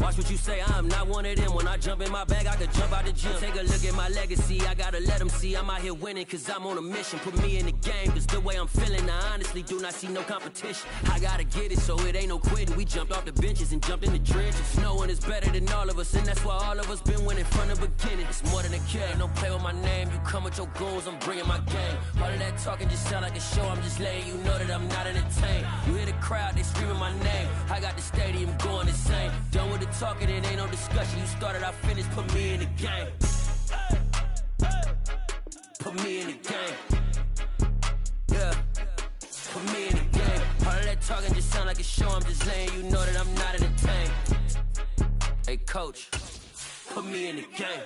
Watch what you say, I'm not one of them. When I jump in my bag, I could jump out the gym. Take a look at my legacy, I gotta let them see I'm out here winning, cause I'm on a mission. Put me in the game, cause the way I'm feeling, I honestly do not see no competition. I gotta get it, so it ain't no quitting. We jumped off the benches and jumped in the trenches. No one is better than all of us, and that's why all of us been winning from the beginning. It's more than a kill, don't play with my name. You come with your goons, I'm bringing my game. All of that talking just sound like a show, I'm just letting you know that I'm not entertained. You hear the crowd, they screaming my name. I got the stadium going insane. Done with the talking, it ain't no discussion. You started, I finished, put me in the game. Put me in the game. Yeah. Put me in the game. All of that talking just sound like a show, I'm just letting you know that I'm not entertained. Hey coach, put me in the game.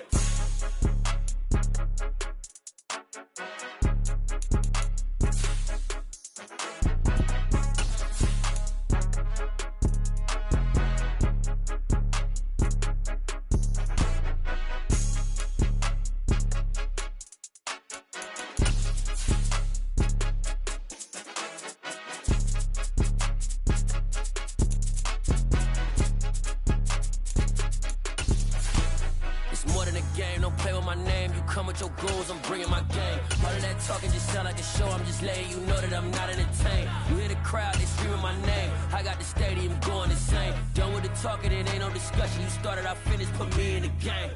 Your goals, I'm bringing my game. All of that talking just sound like a show, I'm just letting you know that I'm not entertained. You hear the crowd, they screaming my name. I got the stadium going insane. Done with the talking, it ain't no discussion. You started, I finished, put me in the game.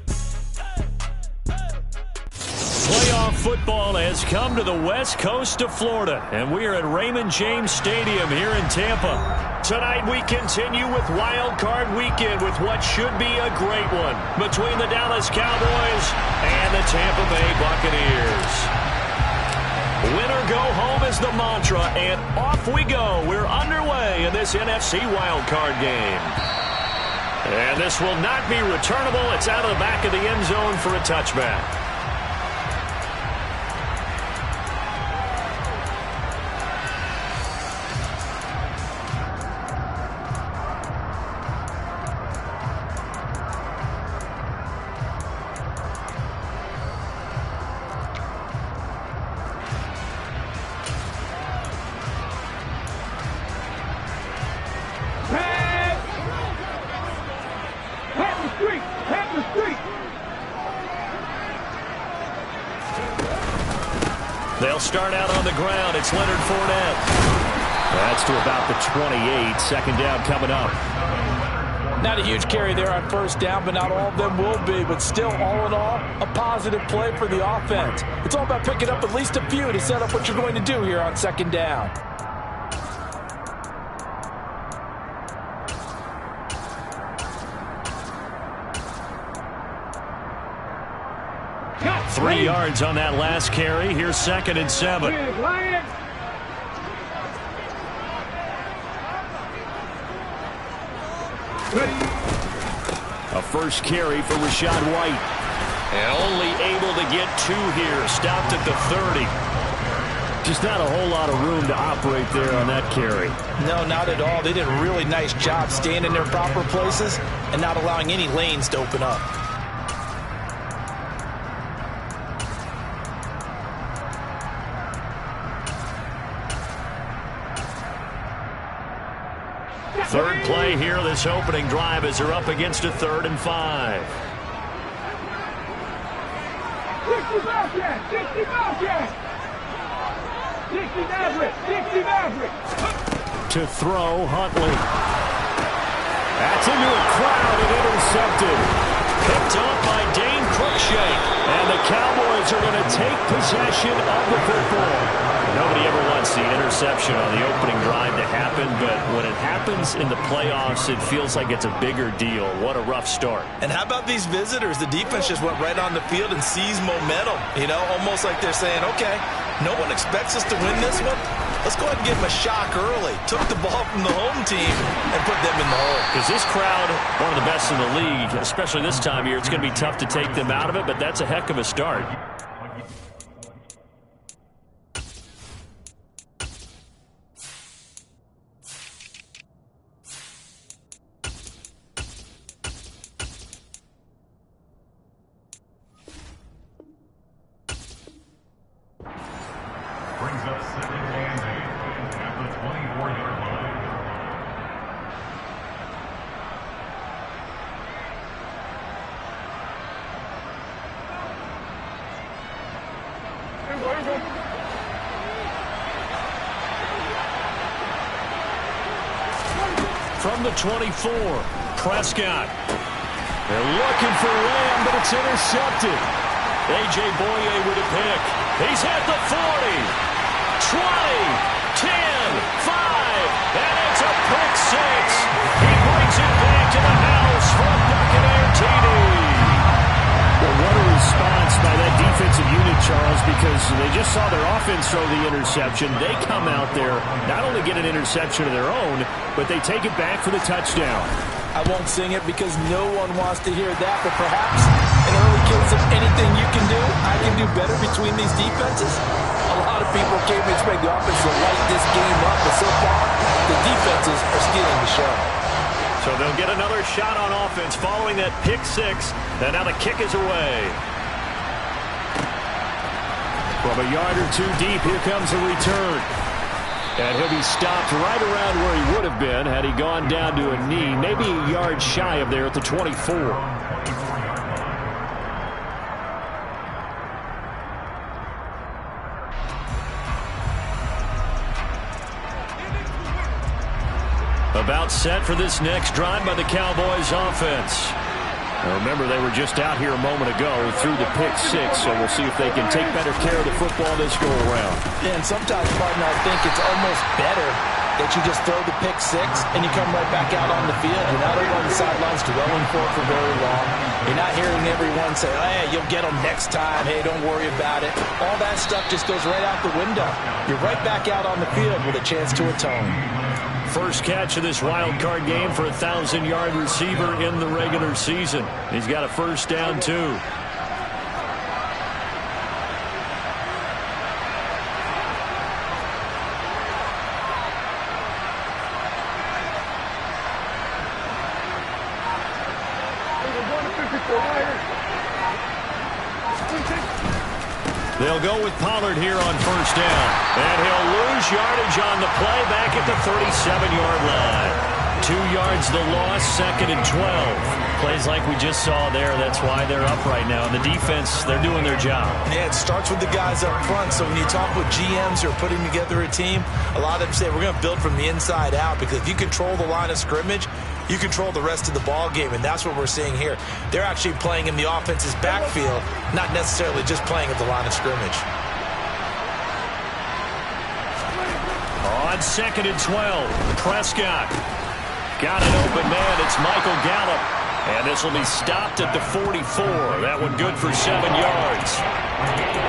Playoff football has come to the west coast of Florida, and we are at Raymond James Stadium here in Tampa. Tonight we continue with Wild Card Weekend with what should be a great one between the Dallas Cowboys and the Tampa Bay Buccaneers. Win or go home is the mantra, and off we go. We're underway in this NFC Wild Card game. And this will not be returnable. It's out of the back of the end zone for a touchback. They'll start out on the ground. It's Leonard Fournette. That's to about the 28. Second down coming up. Not a huge carry there on first down, but not all of them will be. But still, all in all, a positive play for the offense. It's all about picking up at least a few to set up what you're going to do here on second down. Got 3 yards on that last carry. Here's 2nd and 7. A first carry for Rachaad White. And only able to get 2 here. Stopped at the 30. Just not a whole lot of room to operate there on that carry. No, not at all. They did a really nice job staying in their proper places and not allowing any lanes to open up. Third play here, this opening drive, as they're up against a 3rd and 5. 60 Maverick! 60 Maverick! 60 Maverick! 60 Maverick! To throw, Huntley. That's into a crowd and intercepted. Picked up by Dane Cruikshank. And the Cowboys are going to take possession of the football. Nobody ever wants the interception on the opening drive to happen, but when it happens in the playoffs, it feels like it's a bigger deal. What a rough start. And how about these visitors? The defense just went right on the field and seized momentum. You know, almost like they're saying, okay, no one expects us to win this one. Let's go ahead and give them a shock early. Took the ball from the home team and put them in the hole. Because this crowd, one of the best in the league, especially this time of year, it's going to be tough to take them out of it, but that's a heck of a start. From the 24, Prescott. They're looking for Lamb, but it's intercepted. A.J. Boye with a pick. He's at the 40, 20, 10, 5, and it's a pick six. He brings it back to the house for a Buccaneer TD. Well, what a response by that defensive unit, Charles, because they just saw their offense throw the interception. They come out there, not only get an interception of their own, but they take it back for the touchdown. I won't sing it because no one wants to hear that, but perhaps in early case of anything you can do, I can do better between these defenses. A lot of people came to expect the offense to light this game up, but so far, the defenses are stealing the show. So they'll get another shot on offense following that pick six, and now the kick is away. From a yard or two deep, here comes a return. And he'll be stopped right around where he would have been had he gone down to a knee, maybe a yard shy of there at the 24. About set for this next drive by the Cowboys offense. Now remember, they were just out here a moment ago through the pick six, so we'll see if they can take better care of the football this go around. Yeah, and sometimes, partner, I think it's almost better that you just throw the pick six and you come right back out on the field. You're not over on the sidelines dwelling for very long. You're not hearing everyone say, hey, you'll get them next time. Hey, don't worry about it. All that stuff just goes right out the window. You're right back out on the field with a chance to atone. First catch of this wild card game for a 1,000-yard receiver in the regular season. He's got a first down, too. They'll go with Pollard here on first down. And he'll lose yardage on the play back at the 37-yard line. 2 yards the loss, second and 12. Plays like we just saw there. That's why they're up right now. And the defense, they're doing their job. Yeah, it starts with the guys up front. So when you talk with GMs who are putting together a team, a lot of them say we're going to build from the inside out, because if you control the line of scrimmage, you control the rest of the ball game, and that's what we're seeing here. They're actually playing in the offense's backfield, not necessarily just playing at the line of scrimmage. On second and 12, Prescott. Got an open man. It's Michael Gallup. And this will be stopped at the 44. That one good for 7 yards.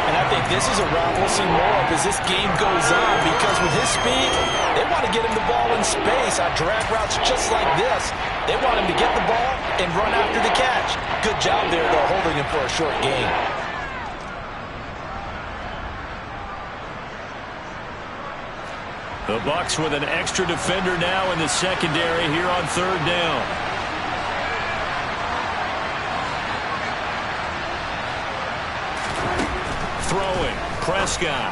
And I think this is a route we'll see more of as this game goes on, because with his speed, they want to get him the ball in space on drag routes just like this. They want him to get the ball and run after the catch. Good job there, though, holding him for a short gain. The Bucs with an extra defender now in the secondary here on third down. Throwing, Prescott.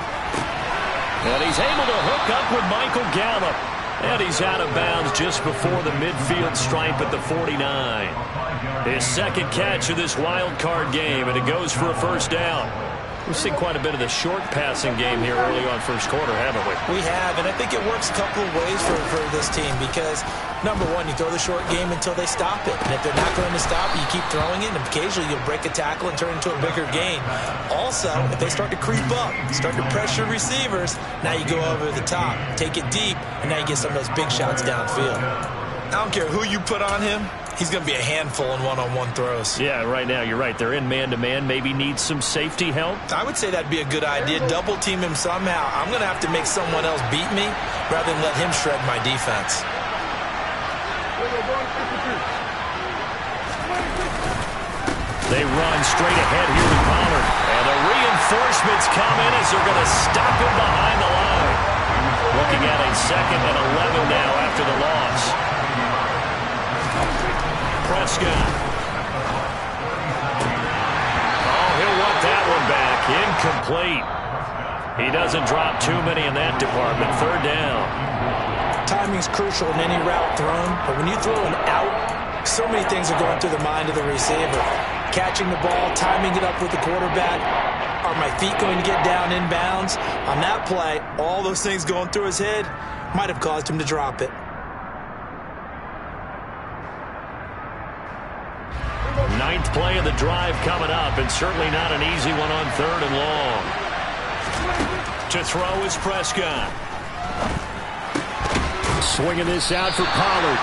And he's able to hook up with Michael Gallup. And he's out of bounds just before the midfield stripe at the 49. His second catch of this wild card game, and it goes for a first down. We've seen quite a bit of the short passing game here early on first quarter, haven't we? We have, and I think it works a couple of ways for this team, because, number one, you throw the short game until they stop it. And if they're not going to stop it, you keep throwing it, and occasionally you'll break a tackle and turn it into a bigger gain. Also, if they start to creep up, start to pressure receivers, now you go over the top, take it deep, and now you get some of those big shots downfield. I don't care who you put on him. He's going to be a handful in one-on-one throws. Yeah, right now, you're right. They're in man-to-man. Maybe need some safety help. I would say that'd be a good idea. Double-team him somehow. I'm going to have to make someone else beat me rather than let him shred my defense. They run straight ahead here with Pollard. And the reinforcements come in as they're going to stop him behind the line. Looking at a second and 11 now after the loss. Prescott. Oh, he'll want that one back. Incomplete. He doesn't drop too many in that department. Third down. Timing's crucial in any route thrown, but when you throw an out, so many things are going through the mind of the receiver. Catching the ball, timing it up with the quarterback. Are my feet going to get down inbounds? On that play, all those things going through his head might have caused him to drop it. Ninth play of the drive coming up, and certainly not an easy one on 3rd and long. To throw is Prescott. Swinging this out for Pollard.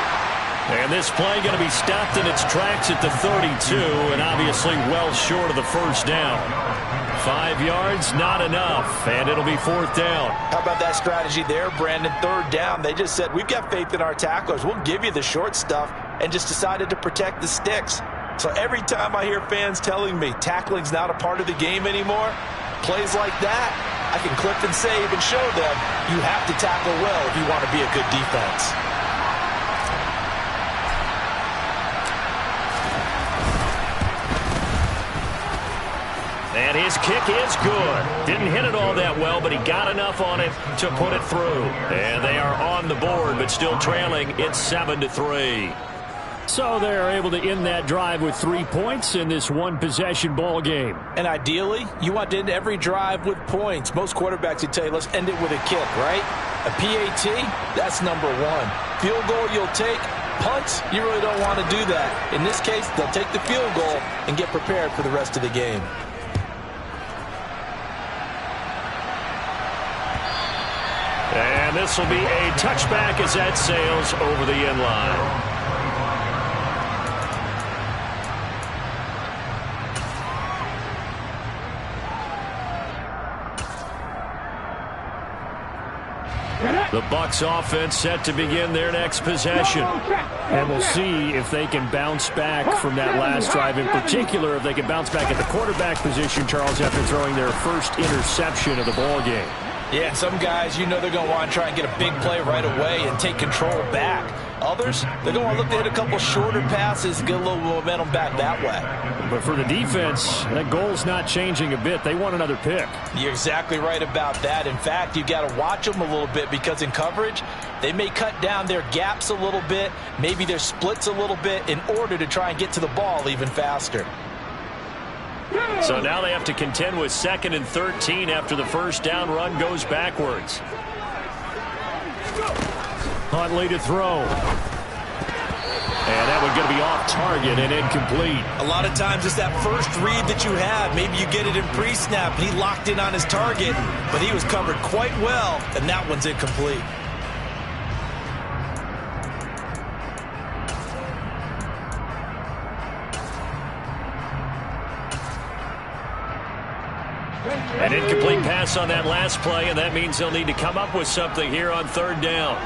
And this play going to be stopped in its tracks at the 32, and obviously well short of the first down. 5 yards, not enough, and it'll be 4th down. How about that strategy there, Brandon? 3rd down. They just said, we've got faith in our tacklers. We'll give you the short stuff, and just decided to protect the sticks. So every time I hear fans telling me tackling's not a part of the game anymore, plays like that, I can clip and save and show them you have to tackle well if you want to be a good defense. And his kick is good. Didn't hit it all that well, but he got enough on it to put it through. And they are on the board, but still trailing. It's 7-3. So they're able to end that drive with 3 points in this one-possession ball game. And ideally, you want to end every drive with points. Most quarterbacks would tell you, let's end it with a kick, right? A PAT, that's number 1. Field goal you'll take. Punts, you really don't want to do that. In this case, they'll take the field goal and get prepared for the rest of the game. And this will be a touchback as that sails over the end line. The Bucs offense set to begin their next possession. And we'll see if they can bounce back from that last drive. In particular, if they can bounce back at the quarterback position, Charles, after throwing their first interception of the ball game. Yeah, and some guys, you know they're going to want to try and get a big play right away and take control back. Others, they're going to look to hit a couple shorter passes and get a little momentum back that way. But for the defense, that goal's not changing a bit. They want another pick. You're exactly right about that. In fact, you got to watch them a little bit because in coverage, they may cut down their gaps a little bit, maybe their splits a little bit in order to try and get to the ball even faster. So now they have to contend with 2nd and 13 after the first down run goes backwards. Huntley to throw. And that one's going to be off target and incomplete. A lot of times it's that first read that you have. Maybe you get it in pre-snap and he locked in on his target, but he was covered quite well, and that one's incomplete. An incomplete pass on that last play, and that means they'll need to come up with something here on 3rd down.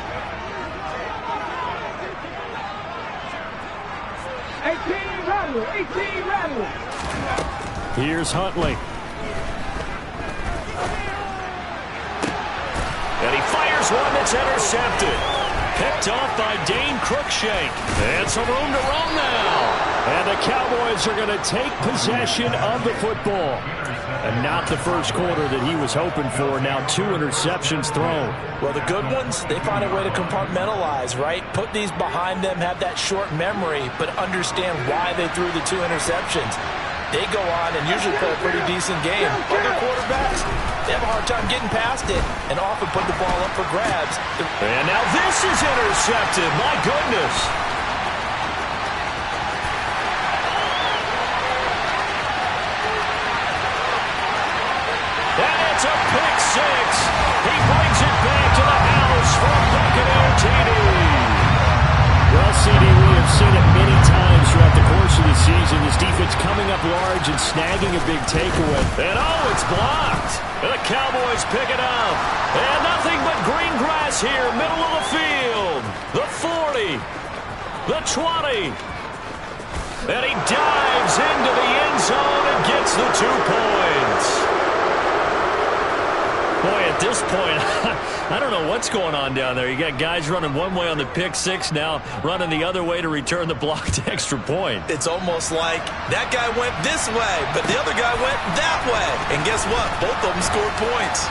18 rattle, 18 rattle. Here's Huntley. And he fires one that's intercepted. Picked off by Dane Cruikshank. And some room to run now. And the Cowboys are going to take possession of the football. And not the first quarter that he was hoping for. Now 2 interceptions thrown. Well, the good ones, they find a way to compartmentalize, right? Put these behind them, have that short memory, but understand why they threw the 2 interceptions. They go on and usually play a pretty decent game. Other quarterbacks, they have a hard time getting past it and often put the ball up for grabs. And now this is intercepted. My goodness. It's a pick 6. He brings it back to the house from Buccaneer TD. Well, CD, we have seen it many times throughout the course of the season. This defense coming up large and snagging a big takeaway. And oh, it's blocked. The Cowboys pick it up. And nothing but green grass here, middle of the field. The 40. The 20. And he dives into the end zone and gets the 2 points. Boy, at this point, I don't know what's going on down there. You got guys running one way on the pick 6 now, running the other way to return the blocked extra point. It's almost like that guy went this way, but the other guy went that way. And guess what? Both of them scored points.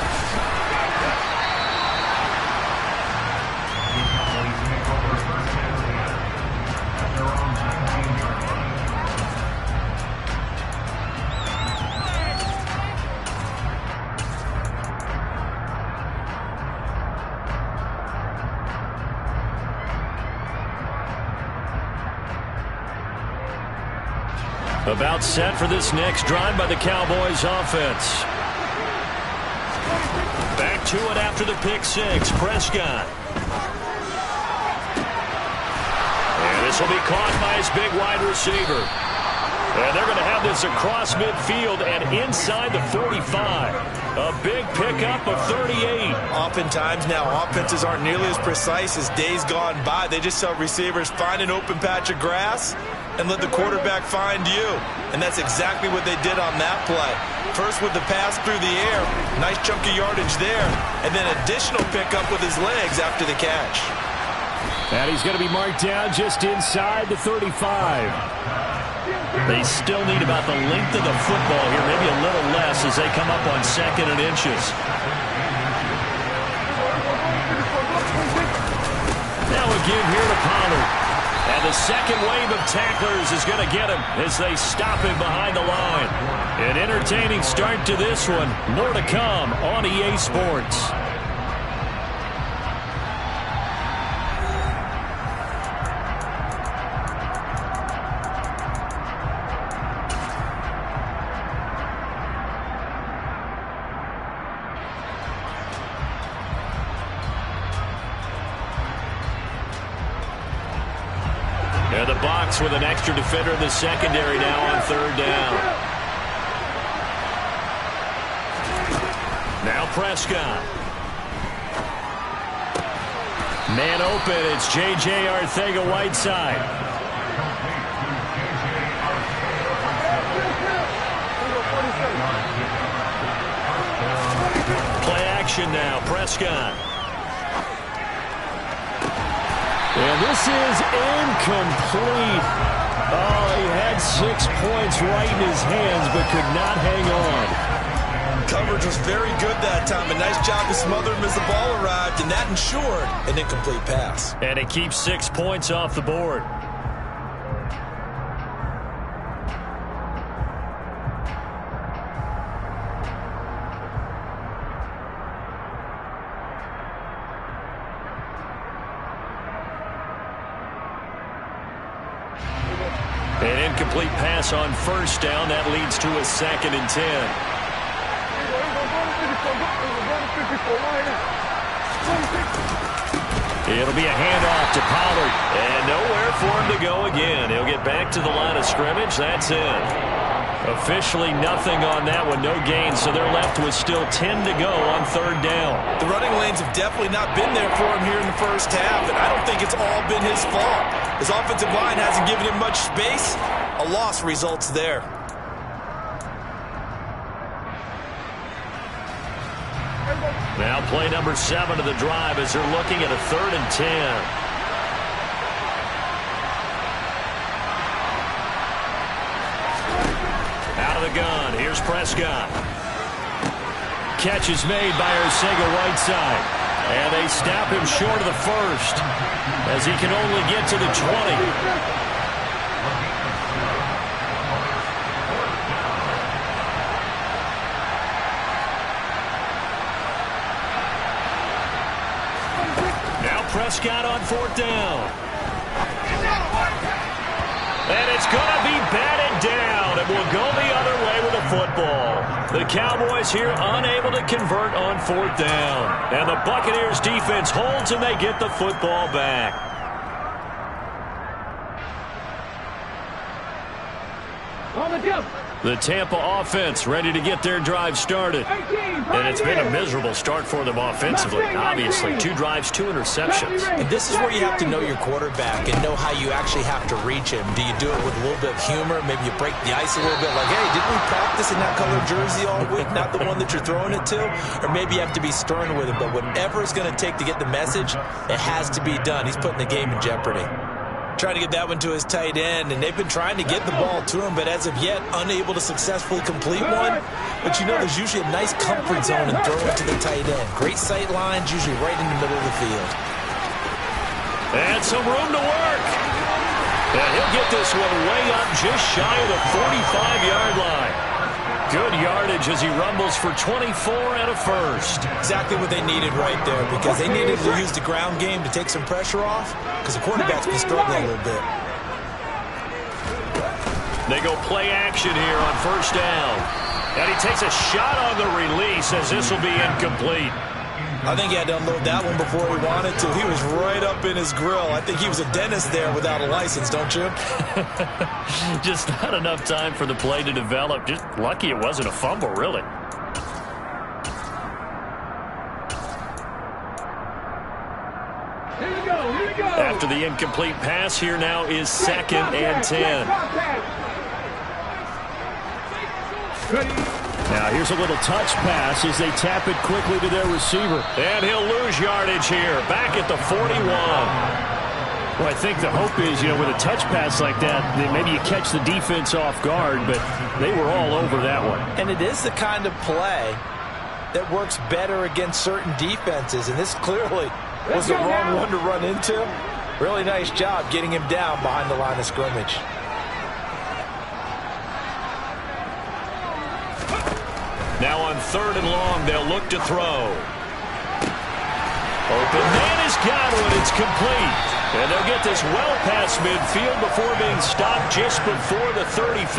About set for this next drive by the Cowboys offense. Back to it after the pick six. Prescott. And this will be caught by his big wide receiver. And they're going to have this across midfield and inside the 45. A big pickup of 38. Oftentimes now, offenses aren't nearly as precise as days gone by. They just tell receivers, find an open patch of grass and let the quarterback find you. And that's exactly what they did on that play. First with the pass through the air. Nice chunk of yardage there. And then additional pickup with his legs after the catch. And he's going to be marked down just inside the 35. They still need about the length of the football here, maybe a little less as they come up on 2nd and inches. Now again here to Pollard. And the second wave of tacklers is going to get him as they stop him behind the line. An entertaining start to this one. More to come on EA Sports. And the box with an extra defender in the secondary now on 3rd down. Now Prescott. Man open, it's J.J. Arcega-Whiteside. Play action now, Prescott. And this is incomplete. Oh, he had 6 points right in his hands, but could not hang on. Coverage was very good that time. A nice job to smother him as the ball arrived, and that ensured an incomplete pass. And it keeps 6 points off the board. An incomplete pass on 1st down. That leads to a 2nd and 10. It'll be a handoff to Pollard. And nowhere for him to go again. He'll get back to the line of scrimmage. That's it. Officially nothing on that one. No gain, so they're left with still 10 to go on 3rd down. The running lanes have definitely not been there for him here in the first half, and I don't think it's all been his fault. His offensive line hasn't given him much space. A loss results there. Now play number 7 of the drive as they're looking at a 3rd and 10. Out of the gun, here's Prescott. Catch is made by Arcega-Whiteside. And they stop him short of the 1st as he can only get to the 20. Prescott on 4th down. And it's going to be batted down. It will go the other way with the football. The Cowboys here unable to convert on 4th down. And the Buccaneers defense holds and they get the football back. On the jump. The Tampa offense ready to get their drive started. And it's been a miserable start for them offensively. Obviously, 2 drives, 2 interceptions. And this is where you have to know your quarterback and know how you actually have to reach him. Do you do it with a little bit of humor? Maybe you break the ice a little bit like, hey, didn't we practice in that color jersey all week? Not the one that you're throwing it to? Or maybe you have to be stern with him. But whatever it's going to take to get the message, it has to be done. He's putting the game in jeopardy. Trying to get that one to his tight end, and they've been trying to get the ball to him, but as of yet, unable to successfully complete one. But you know, there's usually a nice comfort zone in throwing to the tight end. Great sight lines, usually right in the middle of the field. And some room to work. And he'll get this one way up just shy of the 45-yard line. Good yardage as he rumbles for 24 and a 1st. Exactly what they needed right there, because they needed to use the ground game to take some pressure off, because the quarterback's been struggling a little bit. They go play action here on first down. And he takes a shot on the release as this will be incomplete. I think he had to unload that one before he wanted to. He was right up in his grill. I think he was a dentist there without a license, don't you? Just not enough time for the play to develop. Just lucky it wasn't a fumble, really. Here we go, here we go. After the incomplete pass, here now is 2nd and 10. Now here's a little touch pass as they tap it quickly to their receiver. And he'll lose yardage here, back at the 41. Well, I think the hope is, with a touch pass like that, maybe you catch the defense off guard, but they were all over that one. And it is the kind of play that works better against certain defenses, and this clearly was the wrong one to run into. Really nice job getting him down behind the line of scrimmage. Now on 3rd and long, they'll look to throw. Open man has got one. It's complete. And they'll get this well past midfield before being stopped just before the 35.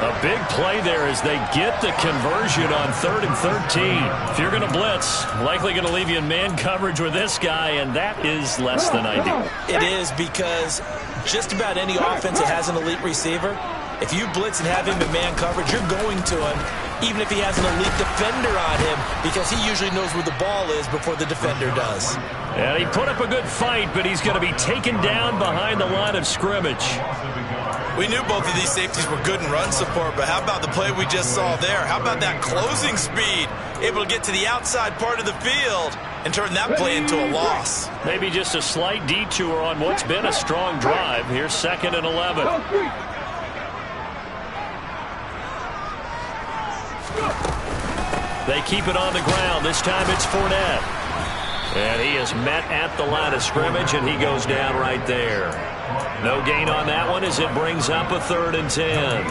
A big play there as they get the conversion on 3rd and 13. If you're going to blitz, likely going to leave you in man coverage with this guy, and that is less than ideal. It is, because just about any offense that has an elite receiver, if you blitz and have him in man coverage, you're going to him, even if he has an elite defender on him, because he usually knows where the ball is before the defender does. And he put up a good fight, but he's going to be taken down behind the line of scrimmage. We knew both of these safeties were good in run support, but how about the play we just saw there? How about that closing speed? Able to get to the outside part of the field and turn that play into a loss. Maybe just a slight detour on what's been a strong drive. Here's 2nd and 11. They keep it on the ground. This time it's Fournette. And he is met at the line of scrimmage, and he goes down right there. No gain on that one as it brings up a 3rd and 10.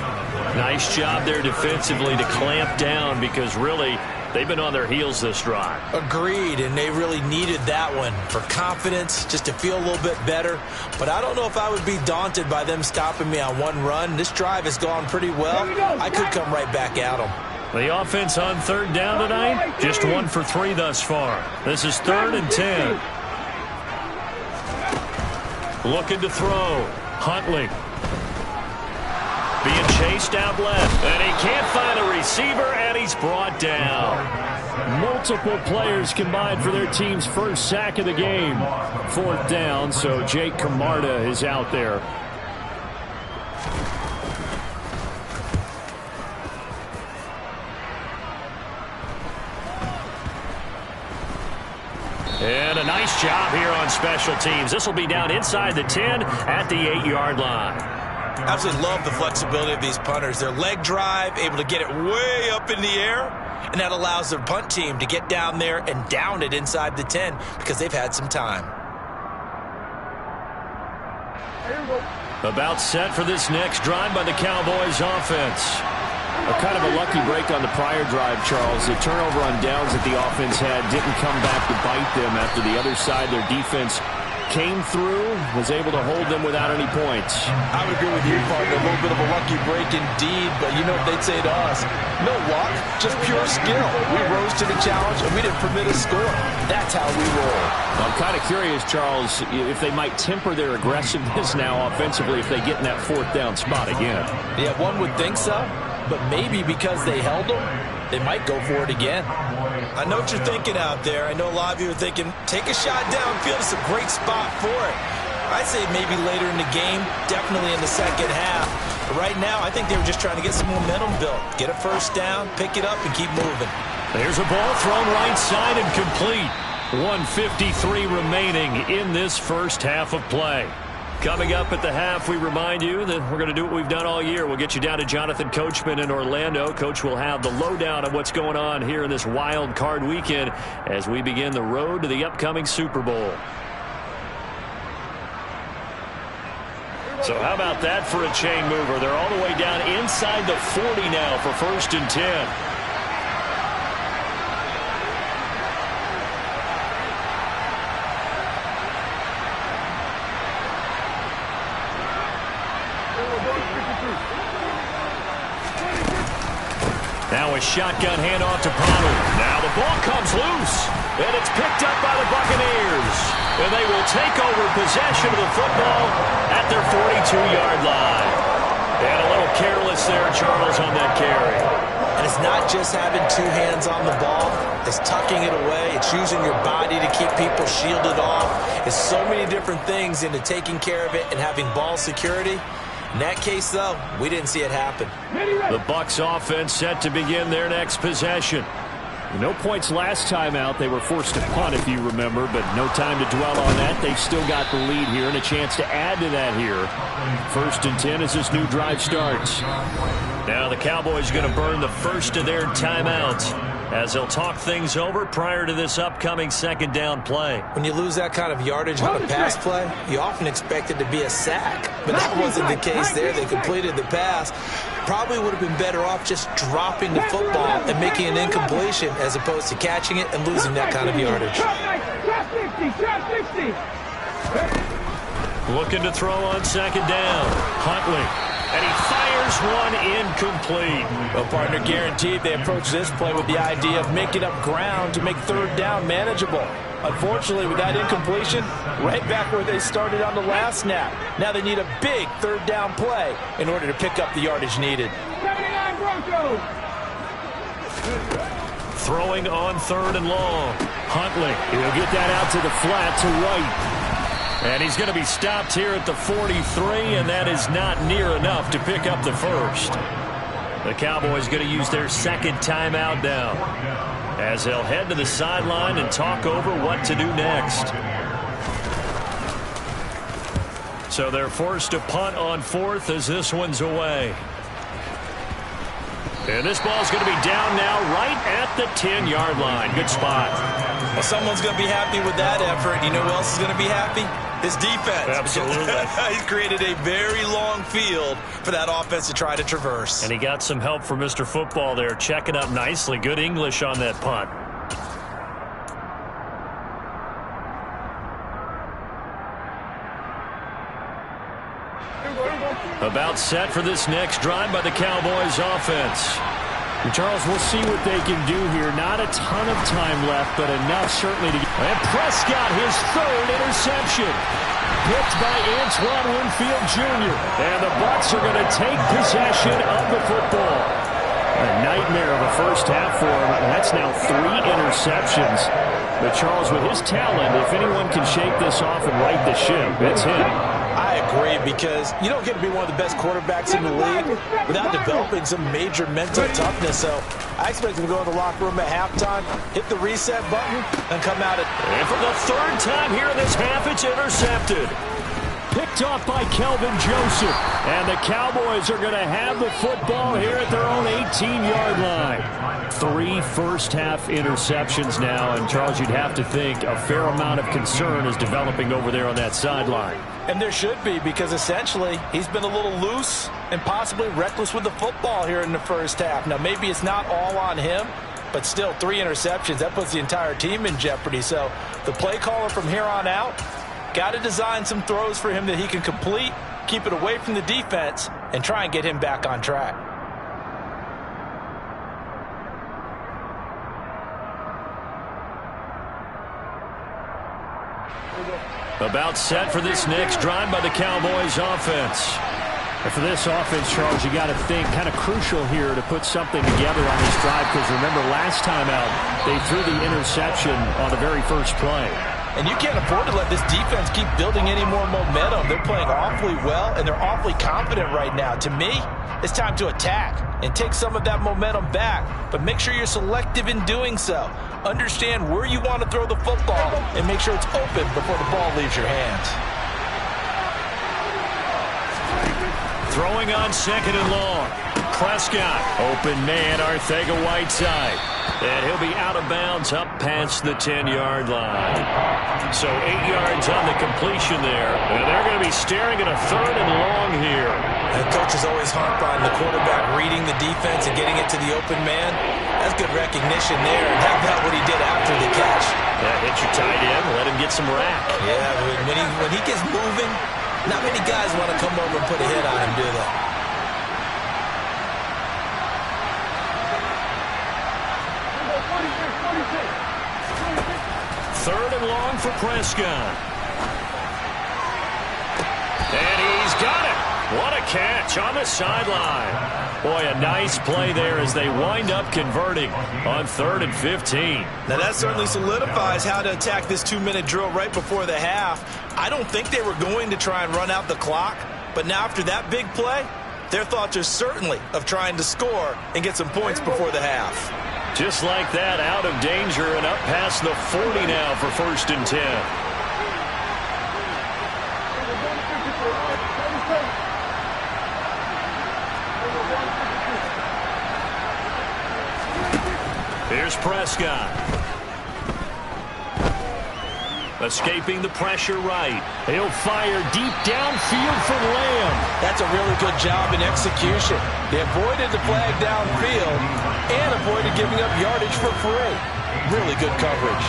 Nice job there defensively to clamp down, because really they've been on their heels this drive. Agreed, and they really needed that one for confidence, just to feel a little bit better. But I don't know if I would be daunted by them stopping me on one run. This drive has gone pretty well. I could come right back at them. The offense on 3rd down tonight, just 1 for 3 thus far. This is 3rd and 10. Looking to throw. Huntley. Being chased out left. And he can't find a receiver, and he's brought down. Multiple players combined for their team's first sack of the game. 4th down, so Jake Camarda is out there. And a nice job here on special teams. This will be down inside the 10 at the 8-yard line. Absolutely love the flexibility of these punters. Their leg drive, able to get it way up in the air, and that allows their punt team to get down there and down it inside the 10 because they've had some time. About set for this next drive by the Cowboys offense. A kind of a lucky break on the prior drive, Charles. The turnover on downs that the offense had didn't come back to bite them after the other side. Their defense came through, was able to hold them without any points. I would agree with you, partner. A little bit of a lucky break indeed, but you know what they'd say to us? No luck, just pure skill. We rose to the challenge, and we didn't permit a score. That's how we roll. I'm kind of curious, Charles, if they might temper their aggressiveness now offensively if they get in that 4th down spot again. Yeah, one would think so. But maybe because they held them, they might go for it again. I know what you're thinking out there. I know a lot of you are thinking, take a shot downfield. It's a great spot for it. I'd say maybe later in the game, definitely in the second half. But right now, I think they were just trying to get some momentum built. Get a first down, pick it up, and keep moving. There's a ball thrown right side and complete. 1:53 remaining in this first half of play. Coming up at the half, we remind you that we're going to do what we've done all year. We'll get you down to Jonathan Coachman in Orlando. Coach will have the lowdown of what's going on here in this wild card weekend as we begin the road to the upcoming Super Bowl. So how about that for a chain mover? They're all the way down inside the 40 now for 1st and 10. Now a shotgun handoff to Pollard. Now the ball comes loose, and it's picked up by the Buccaneers. And they will take over possession of the football at their 42-yard line. And a little careless there, Charles, on that carry. And it's not just having two hands on the ball. It's tucking it away. It's using your body to keep people shielded off. It's so many different things into taking care of it and having ball security. In that case, though, we didn't see it happen. The Bucs offense set to begin their next possession. No points last time out. They were forced to punt, if you remember, but no time to dwell on that. They've still got the lead here and a chance to add to that here. 1st and 10 as this new drive starts. Now the Cowboys going to burn the first of their timeouts as they'll talk things over prior to this upcoming second down play. When you lose that kind of yardage on a pass play, you often expect it to be a sack. But that wasn't the case there. They completed the pass. Probably would have been better off just dropping the football and making an incompletion as opposed to catching it and losing that kind of yardage. Looking to throw on second down. Huntley. And he fires one incomplete. Well, partner, guaranteed they approach this play with the idea of making up ground to make third down manageable. Unfortunately, with that incompletion, right back where they started on the last snap. Now they need a big third down play in order to pick up the yardage needed. 79 Broncos. Throwing on 3rd and long. Huntley. He'll get that out to the flat to White. And he's going to be stopped here at the 43, and that is not near enough to pick up the first. The Cowboys going to use their second timeout now as they'll head to the sideline and talk over what to do next. So they're forced to punt on 4th as this one's away. And this ball's going to be down now right at the 10-yard line. Good spot. Well, someone's going to be happy with that effort. You know who else is going to be happy? His defense. Absolutely. He's created a very long field for that offense to try to traverse. And he got some help from Mr. Football there, checking up nicely. Good English on that punt. About set for this next drive by the Cowboys offense. And Charles, we'll see what they can do here. Not a ton of time left, but enough certainly to get. And Prescott, his 3rd interception. Picked by Antoine Winfield Jr. And the Bucs are going to take possession of the football. A nightmare of a first half for him. That's now 3 interceptions. But Charles, with his talent, if anyone can shake this off and right the ship, it's him. I agree, because you don't get to be one of the best quarterbacks in the league without developing some major mental toughness. So I expect him to go in the locker room at halftime, hit the reset button, and come out. And for the 3rd time here in this half, it's intercepted. Picked off by Kelvin Joseph. And the Cowboys are going to have the football here at their own 18-yard line. 3 first-half interceptions now. And, Charles, you'd have to think a fair amount of concern is developing over there on that sideline. And there should be, because essentially he's been a little loose and possibly reckless with the football here in the first half. Now, maybe it's not all on him, but still 3 interceptions. That puts the entire team in jeopardy. So the play caller from here on out got to design some throws for him that he can complete, keep it away from the defense, and try and get him back on track. About set for this next drive by the Cowboys offense. And for this offense, Charles, you got to think kind of crucial here to put something together on this drive, because remember last time out they threw the interception on the very first play. And you can't afford to let this defense keep building any more momentum. They're playing awfully well, and they're awfully confident right now. To me, it's time to attack and take some of that momentum back, but make sure you're selective in doing so. Understand where you want to throw the football and make sure it's open before the ball leaves your hands. Throwing on 2nd and long. Prescott, open man, Arcega-Whiteside. And he'll be out of bounds up past the 10-yard line. So 8 yards on the completion there. And they're going to be staring at a 3rd and long here. And coaches always harp on the quarterback reading the defense and getting it to the open man. That's good recognition there. And how about what he did after the catch? Yeah, hit your tight end, let him get some rack. Yeah, when he gets moving, not many guys want to come over and put a hit on him, do they? for Prescott. And he's got it. What a catch on the sideline. Boy, a nice play there as they wind up converting on 3rd and 15. Now that certainly solidifies how to attack this 2-minute drill right before the half. I don't think they were going to try and run out the clock, but now after that big play, their thoughts are certainly of trying to score and get some points before the half. Just like that, out of danger and up past the 40 now for 1st and 10. Here's Prescott. Escaping the pressure right. He'll fire deep downfield for Lamb. That's a really good job in execution. They avoided the flag downfield and avoided giving up yardage for free. Really good coverage.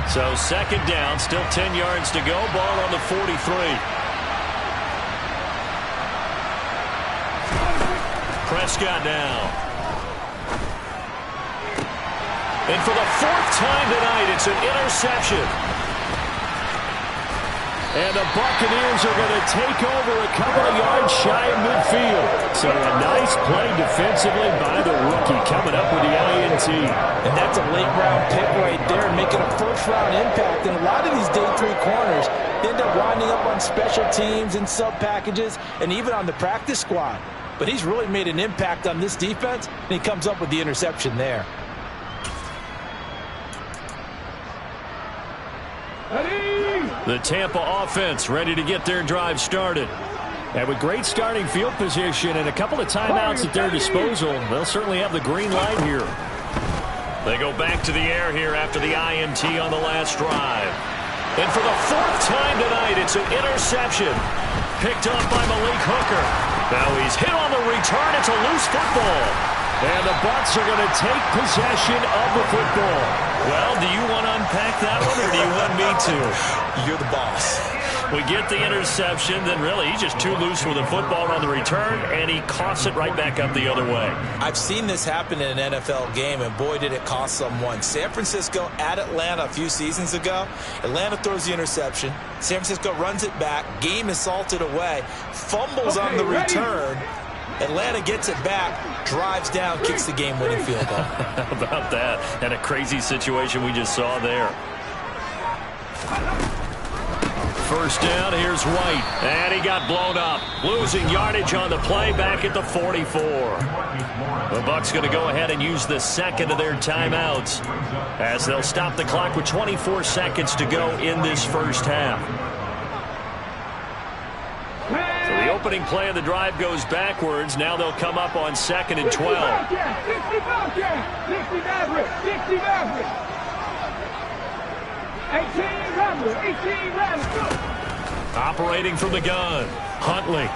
So 2nd down, still 10 yards to go. Ball on the 43. Prescott now. And for the 4th time tonight, it's an interception. And the Buccaneers are going to take over a couple of yards shy of midfield. So a nice play defensively by the rookie coming up with the INT. And that's a late-round pick right there, making a first-round impact. And a lot of these day 3 corners end up winding up on special teams and sub-packages and even on the practice squad. But he's really made an impact on this defense, and he comes up with the interception there. The Tampa offense ready to get their drive started. And with great starting field position and a couple of timeouts at their disposal, they'll certainly have the green light here. They go back to the air here after the INT on the last drive. And for the 4th time tonight, it's an interception. Picked up by Malik Hooker. Now he's hit on the return. It's a loose football. And the Bucs are going to take possession of the football. Well, do you want to unpack that one, or do you want me to? You're the boss. We get the interception, then really he's just too loose with the football on the return, and he coughs it right back up the other way. I've seen this happen in an NFL game, and boy, did it cost someone. San Francisco at Atlanta a few seasons ago. Atlanta throws the interception. San Francisco runs it back. Game is salted away. Fumbles on the return. Atlanta gets it back, drives down, kicks the game-winning field goal. How about that? And a crazy situation we just saw there. 1st down, here's White. And he got blown up. Losing yardage on the play back at the 44. The Bucs going to go ahead and use the 2nd of their timeouts as they'll stop the clock with 24 seconds to go in this 1st half. So the opening play of the drive goes backwards. Now they'll come up on 2nd and 12. 18 operating from the gun. Huntley.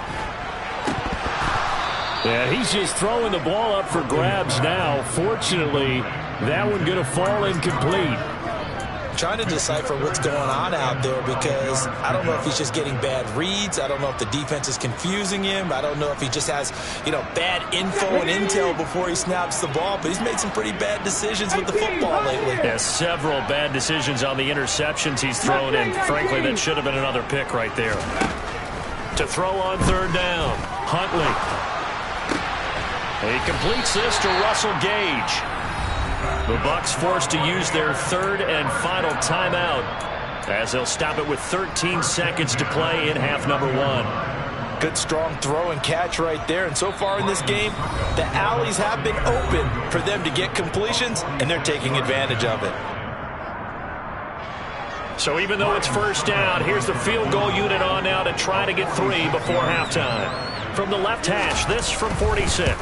Yeah, he's just throwing the ball up for grabs now. Fortunately, that one going to fall incomplete. Trying to decipher what's going on out there because I don't know if he's just getting bad reads. I don't know if the defense is confusing him. I don't know if he just has, bad info and intel before he snaps the ball. But he's made some pretty bad decisions with the football lately. Yeah, several bad decisions on the interceptions he's thrown, and frankly, that should have been another pick right there. To throw on 3rd down, Huntley. He completes this to Russell Gage. The Bucs forced to use their 3rd and final timeout as they'll stop it with 13 seconds to play in half number 1. Good strong throw and catch right there. And so far in this game, the alleys have been open for them to get completions, and they're taking advantage of it. So even though it's 1st down, here's the field goal unit on now to try to get 3 before halftime. From the left hash, this from 46.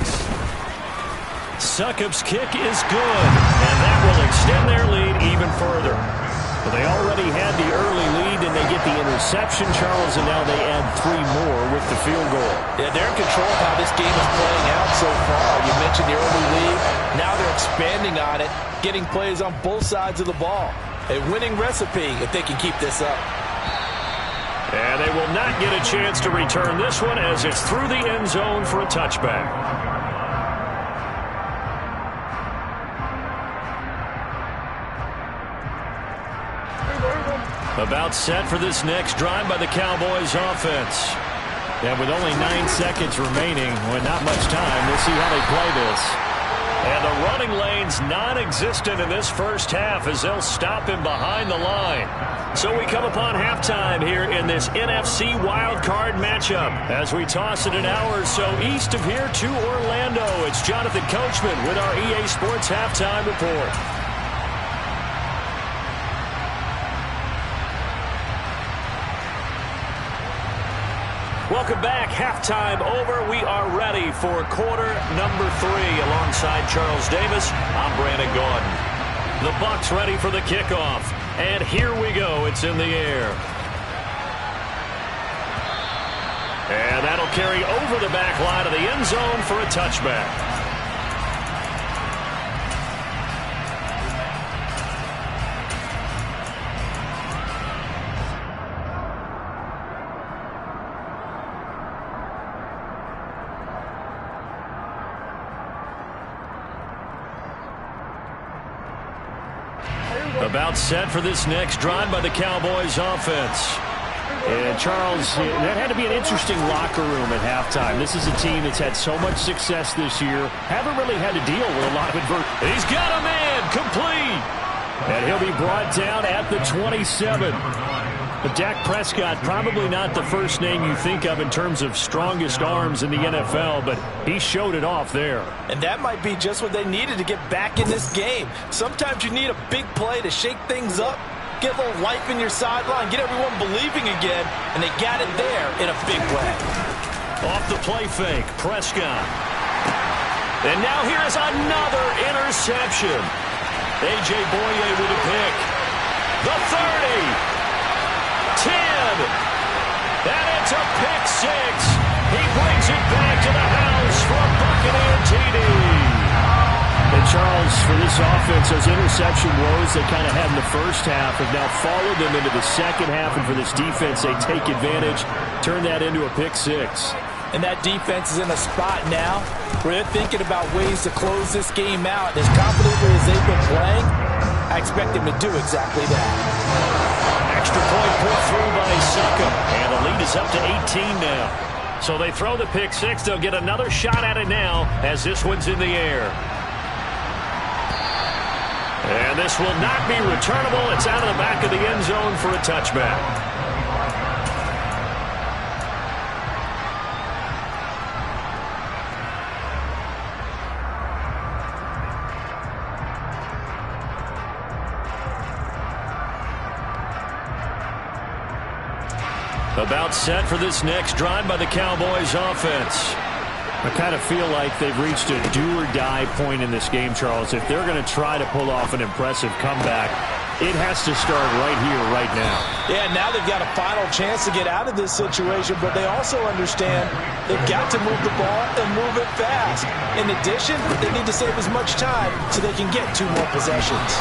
Succop's kick is good, and that will extend their lead even further. But they already had the early lead, and they get the interception, Charles, and now they add 3 more with the field goal. Yeah, they're in control of how this game is playing out so far. You mentioned the early lead. Now they're expanding on it, getting plays on both sides of the ball. A winning recipe if they can keep this up. And they will not get a chance to return this one as it's through the end zone for a touchback. About set for this next drive by the Cowboys offense. And with only 9 seconds remaining, with not much time, we'll see how they play this. And the running lane's non-existent in this first half as they'll stop him behind the line. So we come upon halftime here in this NFC wildcard matchup. As we toss it an hour or so east of here to Orlando, it's Jonathan Coachman with our EA Sports Halftime Report. Welcome back. Halftime over. We are ready for quarter number 3. Alongside Charles Davis, I'm Brandon Gaudin. The Bucs ready for the kickoff. And here we go. It's in the air. And that'll carry over the back line of the end zone for a touchback. About set for this next drive by the Cowboys offense. And Charles, that had to be an interesting locker room at halftime. This is a team that's had so much success this year. Haven't really had to deal with a lot of adversity. He's got a man complete. And he'll be brought down at the 27. But Dak Prescott, probably not the first name you think of in terms of strongest arms in the NFL, but he showed it off there. And that might be just what they needed to get back in this game. Sometimes you need a big play to shake things up, get a little life in your sideline, get everyone believing again, and they got it there in a big way. Off the play fake, Prescott. And now here's another interception. A.J. Boye with a pick. The 30. 10. And it's a pick 6. He brings it back to the house for a Buccaneer TD. And Charles, for this offense, those interception woes they kind of had in the first half have now followed them into the second half. And for this defense, they take advantage, turn that into a pick 6. And that defense is in a spot now where they're thinking about ways to close this game out. As confidently as they've been playing, I expect them to do exactly that. Extra point put through by Saka. And the lead is up to 18 now. So they throw the pick 6. They'll get another shot at it now as this one's in the air. And this will not be returnable. It's out of the back of the end zone for a touchback. About set for this next drive by the Cowboys offense. I kind of feel like they've reached a do-or-die point in this game, Charles. If they're going to try to pull off an impressive comeback, it has to start right here, right now. Yeah, now they've got a final chance to get out of this situation, but they also understand they've got to move the ball and move it fast. In addition, they need to save as much time so they can get 2 more possessions.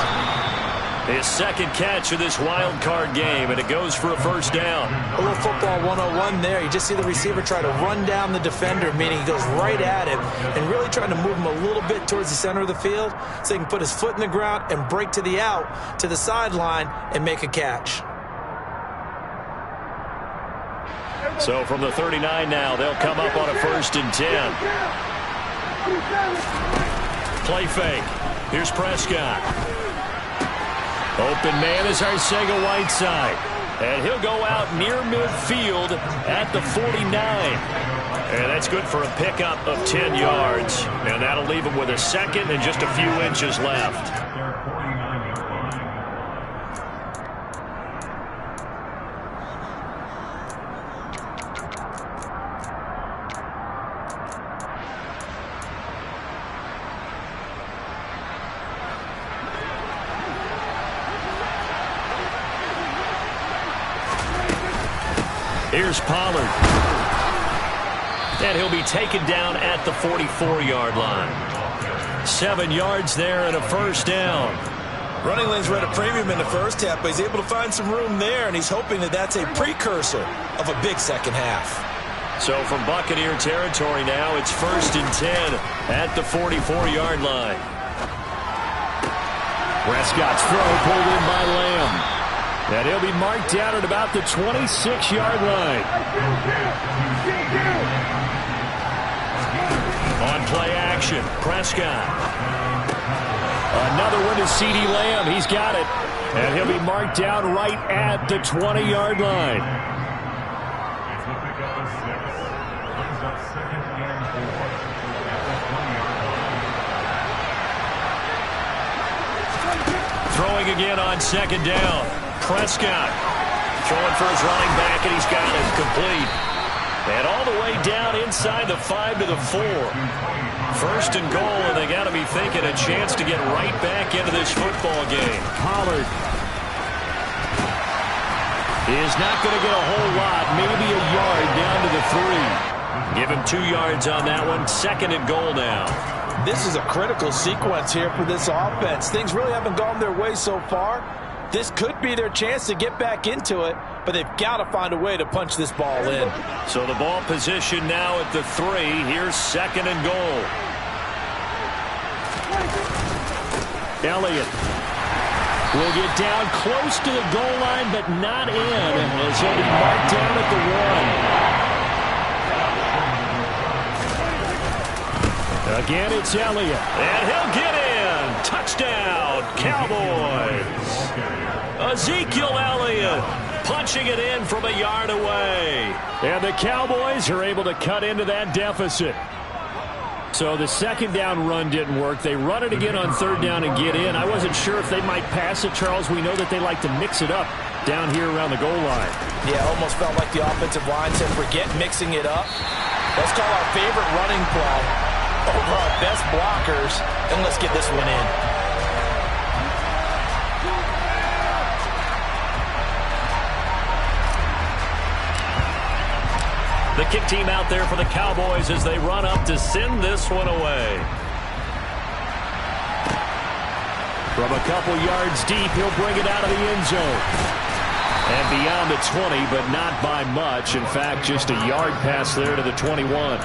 His second catch of this wild card game, and it goes for a first down. A little football 101 there. You just see the receiver try to run down the defender, meaning he goes right at him and really trying to move him a little bit towards the center of the field so he can put his foot in the ground and break to the out, to the sideline, and make a catch. So from the 39 now, they'll come up on a 1st and 10. Play fake. Here's Prescott. Open man is Arcega-Whiteside. And he'll go out near midfield at the 49. And that's good for a pickup of 10 yards. And that'll leave him with a second and just a few inches left. Here's Pollard. And he'll be taken down at the 44-yard line. 7 yards there and a first down. Running lanes were at a premium in the first half, but he's able to find some room there, and he's hoping that that's a precursor of a big second half. So from Buccaneer territory now, it's 1st and 10 at the 44-yard line. Prescott's throw pulled in by Lamb. And he'll be marked down at about the 26-yard line. On play action, Prescott. Another one to CeeDee Lamb. He's got it. And he'll be marked down right at the 20-yard line. Throwing again on 2nd down. Prescott throwing for his running back, and he's got it complete. And all the way down inside the 5 to the 4. 1st and goal, and they got to be thinking a chance to get right back into this football game. Pollard is not going to get a whole lot, maybe a yard down to the 3. Give him 2 yards on that one. 2nd and goal now. This is a critical sequence here for this offense. Things really haven't gone their way so far. This could be their chance to get back into it, but they've got to find a way to punch this ball in. So the ball position now at the 3. Here's 2nd and goal. Elliott will get down close to the goal line, but not in, as he'll be marked down at the 1. Again, it's Elliott. And he'll get in. Touchdown, Cowboys. Ezekiel Elliott punching it in from a yard away. And the Cowboys are able to cut into that deficit. So the 2nd down run didn't work. They run it again on 3rd down and get in. I wasn't sure if they might pass it, Charles. We know that they like to mix it up down here around the goal line. Yeah, almost felt like the offensive line said, forget mixing it up. Let's call our favorite running play over our best blockers, and let's get this one in. The kick team out there for the Cowboys as they run up to send this one away. From a couple yards deep, he'll bring it out of the end zone. And beyond the 20, but not by much. In fact, just a yard pass there to the 21.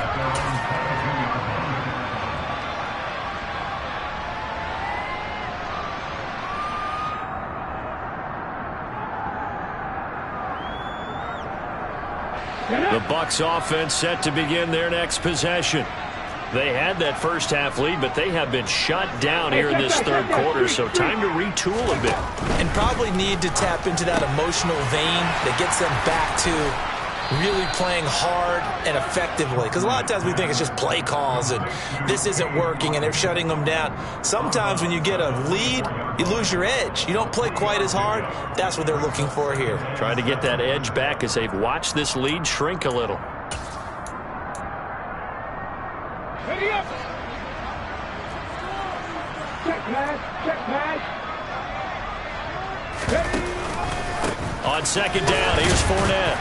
The Bucs offense set to begin their next possession. They had that first half lead, but they have been shut down here in this 3rd quarter, so time to retool a bit. And probably need to tap into that emotional vein that gets them back to really playing hard and effectively. Because a lot of times we think it's just play calls and this isn't working and they're shutting them down. Sometimes when you get a lead, you lose your edge. You don't play quite as hard. That's what they're looking for here. Trying to get that edge back as they've watched this lead shrink a little. Ready up. Check pass. Check pass. Ready. On 2nd down, here's Fournette.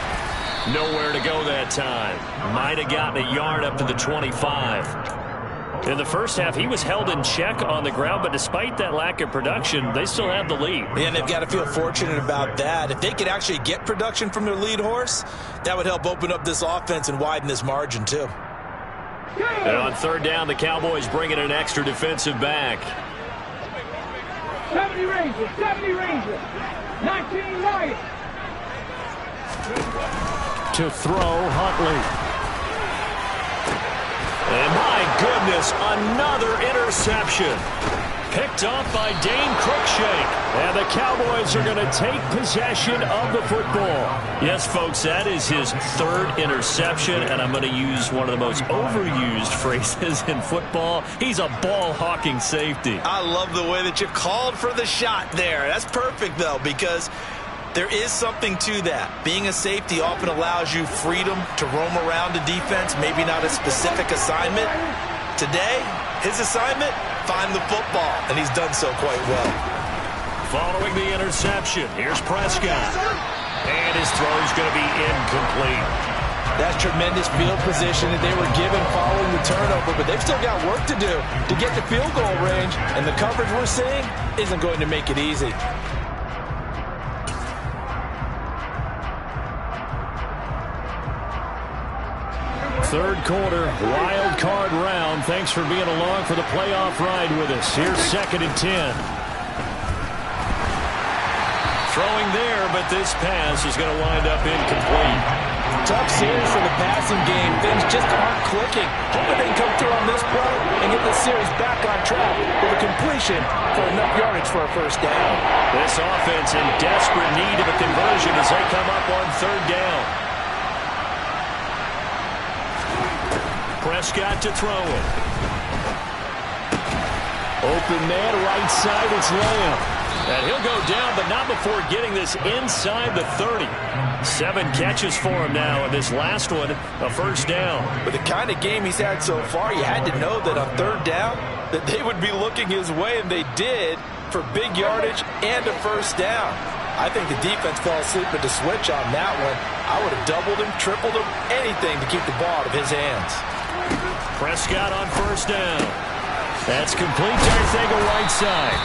Nowhere to go that time. Might have gotten a yard up to the 25. In the first half, he was held in check on the ground, but despite that lack of production, they still have the lead. And they've got to feel fortunate about that. If they could actually get production from their lead horse, that would help open up this offense and widen this margin too. And on 3rd down, the Cowboys bring in an extra defensive back. 70 Rangers. 70 Rangers. 19 Lions. To throw, Huntley. And my goodness, another interception. Picked off by Dane Cruikshank. And the Cowboys are going to take possession of the football. Yes, folks, that is his 3rd interception, and I'm going to use one of the most overused phrases in football. He's a ball-hawking safety. I love the way that you called for the shot there. That's perfect, though, because there is something to that. Being a safety often allows you freedom to roam around the defense, maybe not a specific assignment. Today, his assignment, find the football, and he's done so quite well. Following the interception, here's Prescott. And his throw is going to be incomplete. That's tremendous field position that they were given following the turnover, but they've still got work to do to get to field goal range, and the coverage we're seeing isn't going to make it easy. Third quarter, wild card round. Thanks for being along for the playoff ride with us. Here's 2nd and 10. Throwing there, but this pass is going to wind up incomplete. Tough series for the passing game. Things just aren't clicking. Hoping they can come through on this play and get the series back on track with a completion for enough yardage for a first down. This offense in desperate need of a conversion as they come up on 3rd down. Prescott to throw it. Open man, right side, it's Lamb. And he'll go down, but not before getting this inside the 30. 7 catches for him now, and this last one, a first down. With the kind of game he's had so far, you had to know that on 3rd down, that they would be looking his way, and they did, for big yardage and a first down. I think the defense fell asleep at the switch on that one. I would have doubled him, tripled him, anything to keep the ball out of his hands. Prescott on first down. That's complete to Arcega right side.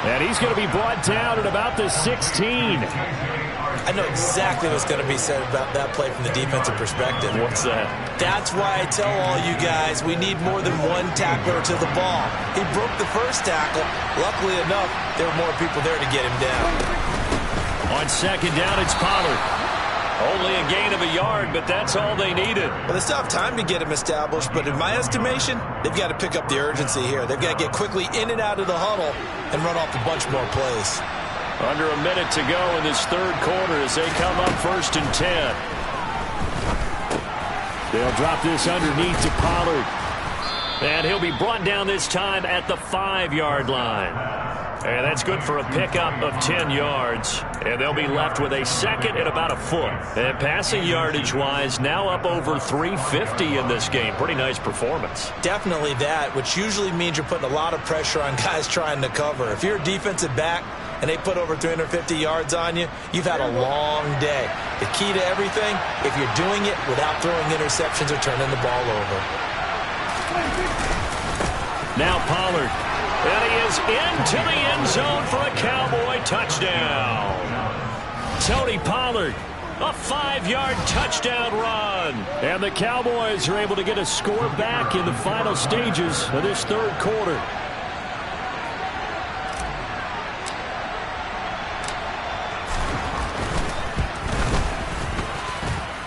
And he's going to be brought down at about the 16. I know exactly what's going to be said about that play from the defensive perspective. What's that? That's why I tell all you guys we need more than one tackler to the ball. He broke the first tackle. Luckily enough, there were more people there to get him down. On 2nd down, it's Pollard. Only a gain of a yard, but that's all they needed. Well, they still have time to get him established, but in my estimation, they've got to pick up the urgency here. They've got to get quickly in and out of the huddle and run off a bunch more plays. Under a minute to go in this 3rd quarter as they come up 1st and 10. They'll drop this underneath to Pollard. And he'll be brought down this time at the 5-yard line. And that's good for a pickup of 10 yards. And they'll be left with a 2nd and about a foot. And passing yardage-wise, now up over 350 in this game. Pretty nice performance. Definitely that, which usually means you're putting a lot of pressure on guys trying to cover. If you're a defensive back and they put over 350 yards on you, you've had a long day. The key to everything, if you're doing it without throwing interceptions or turning the ball over. Now Pollard. And he is into the end zone for a Cowboy touchdown. Tony Pollard, a 5-yard touchdown run. And the Cowboys are able to get a score back in the final stages of this 3rd quarter.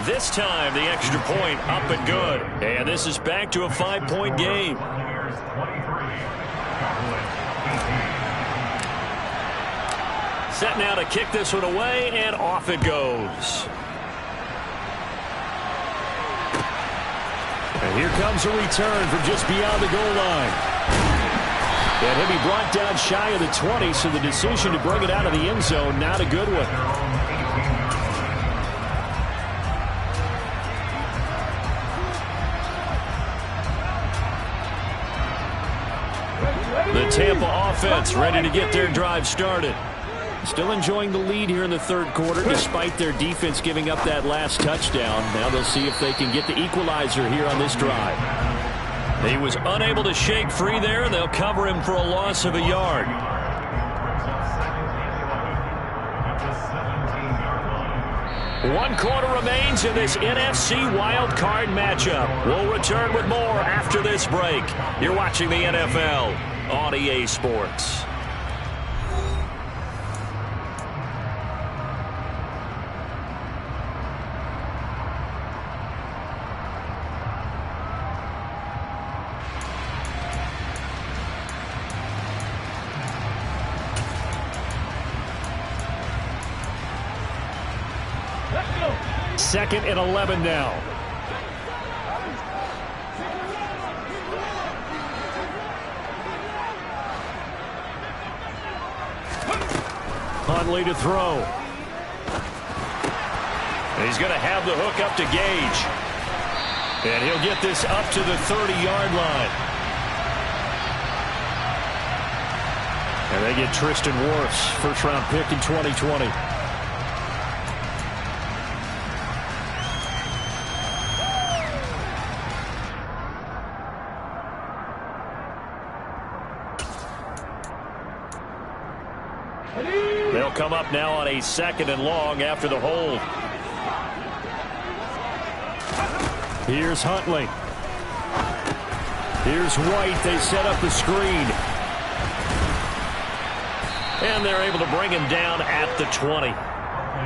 This time, the extra point up and good. And this is back to a 5-point game. Set now to kick this one away, and off it goes. And here comes a return from just beyond the goal line. And he'll be brought down shy of the 20, so the decision to bring it out of the end zone, not a good one. The Tampa offense ready to get their drive started. Still enjoying the lead here in the 3rd quarter despite their defense giving up that last touchdown. Now they'll see if they can get the equalizer here on this drive. He was unable to shake free there, and they'll cover him for a loss of a yard. One quarter remains in this NFC wildcard matchup. We'll return with more after this break. You're watching the NFL on EA Sports. Second and 11 now. Huntley to throw. And he's going to have the hook up to Gage. And he'll get this up to the 30-yard line. And they get Tristan Wirfs, first-round pick in 2020. They'll come up now on a 2nd and long after the hold. Here's Huntley. Here's White. They set up the screen. And they're able to bring him down at the 20.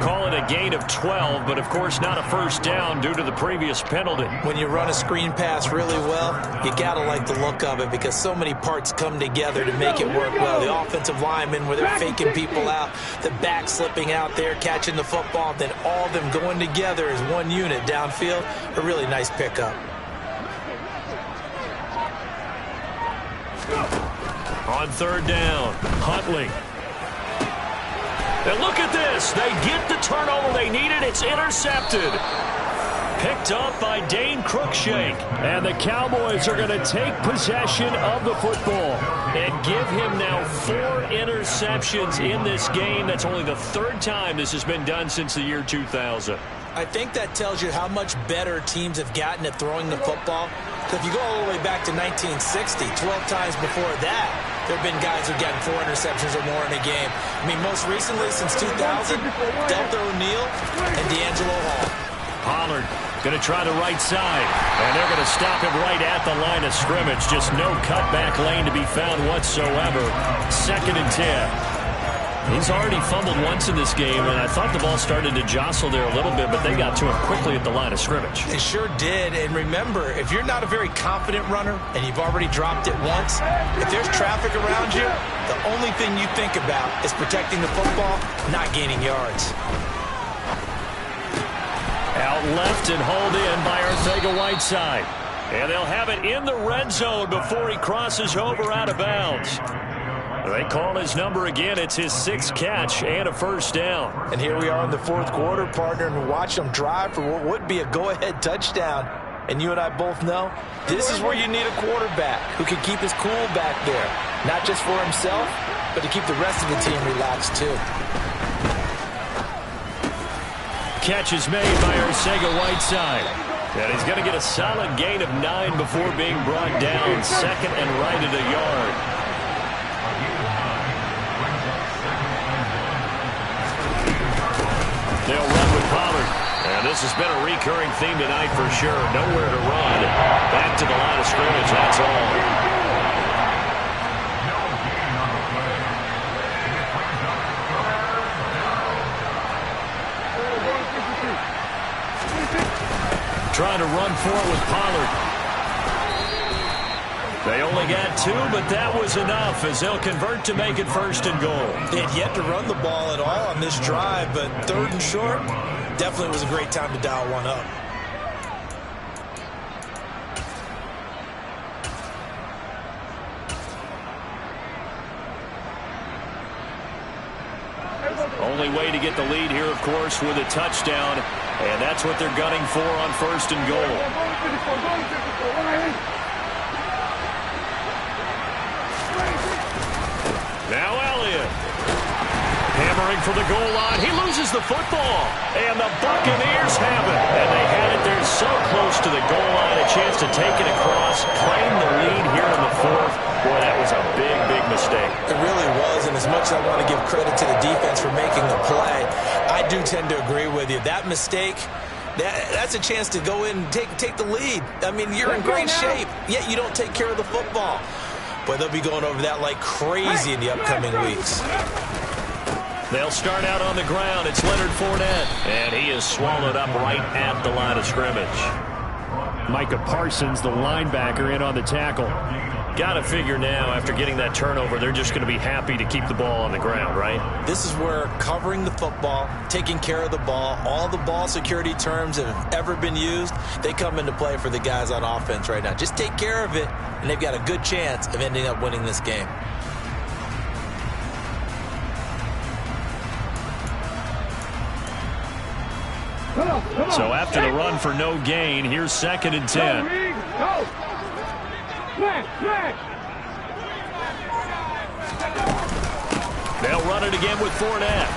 Call it a gain of 12, but of course not a first down due to the previous penalty. When you run a screen pass really well, you got to like the look of it because so many parts come together to make it work well. The offensive linemen where they're faking people out, the back slipping out there, catching the football, then all of them going together as one unit downfield. A really nice pickup. On 3rd down, Huntley. And look at this. They get the turnover they needed. It's intercepted. Picked up by Dane Cruikshank. And the Cowboys are going to take possession of the football. And give him now 4 interceptions in this game. That's only the 3rd time this has been done since the year 2000. I think that tells you how much better teams have gotten at throwing the football. If you go all the way back to 1960, 12 times before that, there have been guys who've gotten 4 interceptions or more in a game. I mean, most recently, since 2000, Delta O'Neal and D'Angelo Hall. Pollard going to try the right side, and they're going to stop him right at the line of scrimmage. Just no cutback lane to be found whatsoever. 2nd and 10. He's already fumbled once in this game, and I thought the ball started to jostle there a little bit, but they got to him quickly at the line of scrimmage. They sure did, and remember, if you're not a very confident runner and you've already dropped it once, if there's traffic around you, the only thing you think about is protecting the football, not gaining yards. Out left and hauled in by Arcega-Whiteside. And they'll have it in the red zone before he crosses over out of bounds. They call his number again. It's his 6th catch and a first down. And here we are in the 4th quarter, partner, and watch them drive for what would be a go-ahead touchdown. And you and I both know this is where you need a quarterback who can keep his cool back there. Not just for himself, but to keep the rest of the team relaxed too. Catch is made by Arcega-Whiteside. And he's going to get a solid gain of 9 before being brought down. 2nd and right at a yard. They'll run with Pollard. And this has been a recurring theme tonight for sure. Nowhere to run. Back to the line of scrimmage, that's all. Trying to run for it with Pollard. They only got 2, but that was enough as they'll convert to make it 1st and goal. They had yet to run the ball at all on this drive, but 3rd and short definitely was a great time to dial one up. Only way to get the lead here, of course, with a touchdown, and that's what they're gunning for on 1st and goal. Now Elliott. Hammering for the goal line. He loses the football. And the Buccaneers have it. And they had it there so close to the goal line. A chance to take it across. Claim the lead here in the 4th. Boy, that was a big, big mistake. It really was. And as much as I want to give credit to the defense for making the play, I do tend to agree with you. That mistake, that's a chance to go in and take the lead. I mean, you're in great shape, yet you don't take care of the football. But they'll be going over that like crazy in the upcoming weeks. They'll start out on the ground. It's Leonard Fournette. And he is swallowed up right at the line of scrimmage. Micah Parsons, the linebacker, in on the tackle. Got to figure now, after getting that turnover, they're just going to be happy to keep the ball on the ground, right? This is where covering the football, taking care of the ball, all the ball security terms that have ever been used, they come into play for the guys on offense right now. Just take care of it, and they've got a good chance of ending up winning this game. So after the run for no gain, here's 2nd and 10. They'll run it again with Fournette.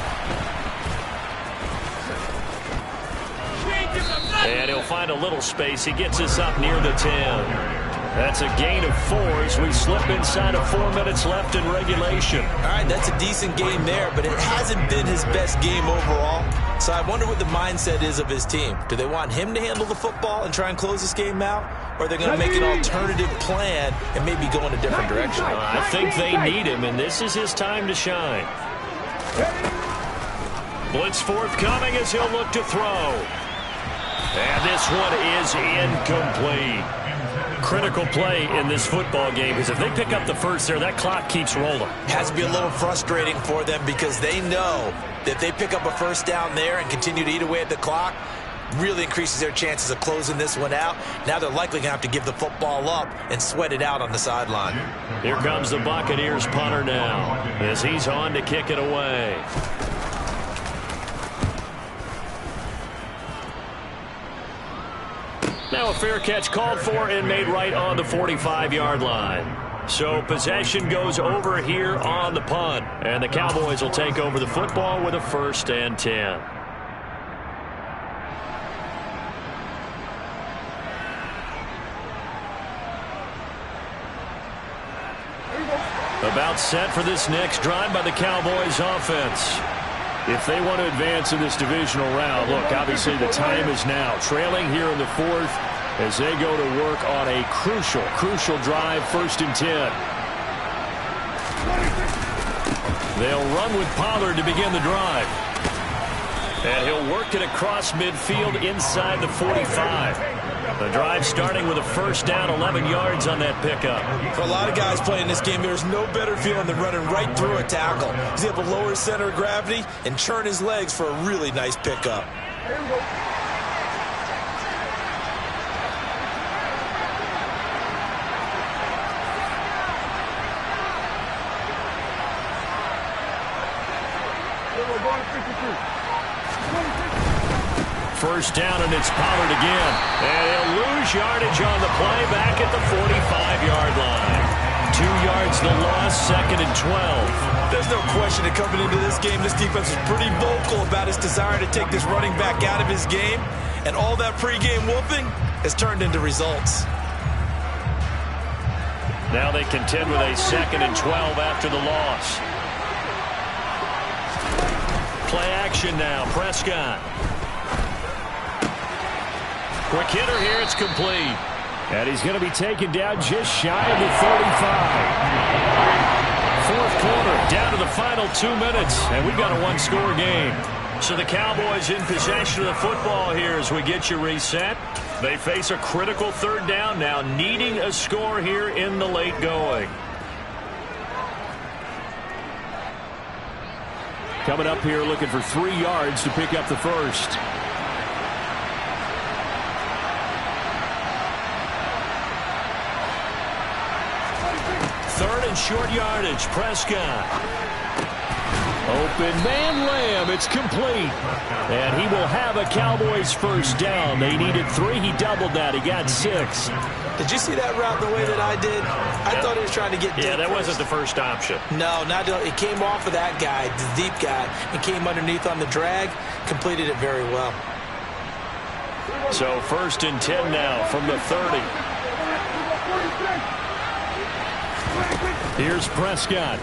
And he'll find a little space. He gets us up near the 10. That's a gain of 4 as we slip inside of 4 minutes left in regulation. All right, that's a decent game there, but it hasn't been his best game overall. So I wonder what the mindset is of his team. Do they want him to handle the football and try and close this game out? Or are they going to make an alternative plan and maybe go in a different direction? I think they need him, and this is his time to shine. Blitz forthcoming as he'll look to throw. And this one is incomplete. Critical play in this football game because if they pick up the first there, that clock keeps rolling. Has to be a little frustrating for them because they know that if they pick up a first down there and continue to eat away at the clock, really increases their chances of closing this one out. Now they're likely going to have to give the football up and sweat it out on the sideline. Here comes the Buccaneers punter now as he's on to kick it away. Now a fair catch called for and made right on the 45-yard line. So possession goes over here on the punt. And the Cowboys will take over the football with a 1st and 10. About set for this next drive by the Cowboys offense. If they want to advance in this divisional round, look, obviously the time is now. Trailing here in the 4th as they go to work on a crucial drive, 1st and 10. They'll run with Pollard to begin the drive. And he'll work it across midfield inside the 45. The drive starting with a 1st down, 11 yards on that pickup. For a lot of guys playing this game, there's no better feeling than running right through a tackle. He's able to lower his center of gravity and churn his legs for a really nice pickup. First down, and it's Pollard again. And he'll lose yardage on the play back at the 45-yard line. 2 yards the loss, 2nd and 12. There's no question that coming into this game, this defense was pretty vocal about its desire to take this running back out of his game. And all that pregame whooping has turned into results. Now they contend with a 2nd and 12 after the loss. Play action now, Prescott. Quick hitter here, it's complete. And he's going to be taken down just shy of the 35. 4th quarter, down to the final 2 minutes, and we've got a 1-score game. So the Cowboys in possession of the football here as we get you reset. They face a critical 3rd down now, needing a score here in the late going. Coming up here looking for 3 yards to pick up the first. 3rd and short yardage. Prescott. Open man Lamb. It's complete. And he will have a Cowboys 1st down. They needed 3. He doubled that. He got 6. Did you see that route the way that I did? I thought he was trying to get deep. Yeah, that wasn't the first option. No, not it came off of that guy, the deep guy, and came underneath on the drag. Completed it very well. So 1st and 10 now from the 30. Here's Prescott.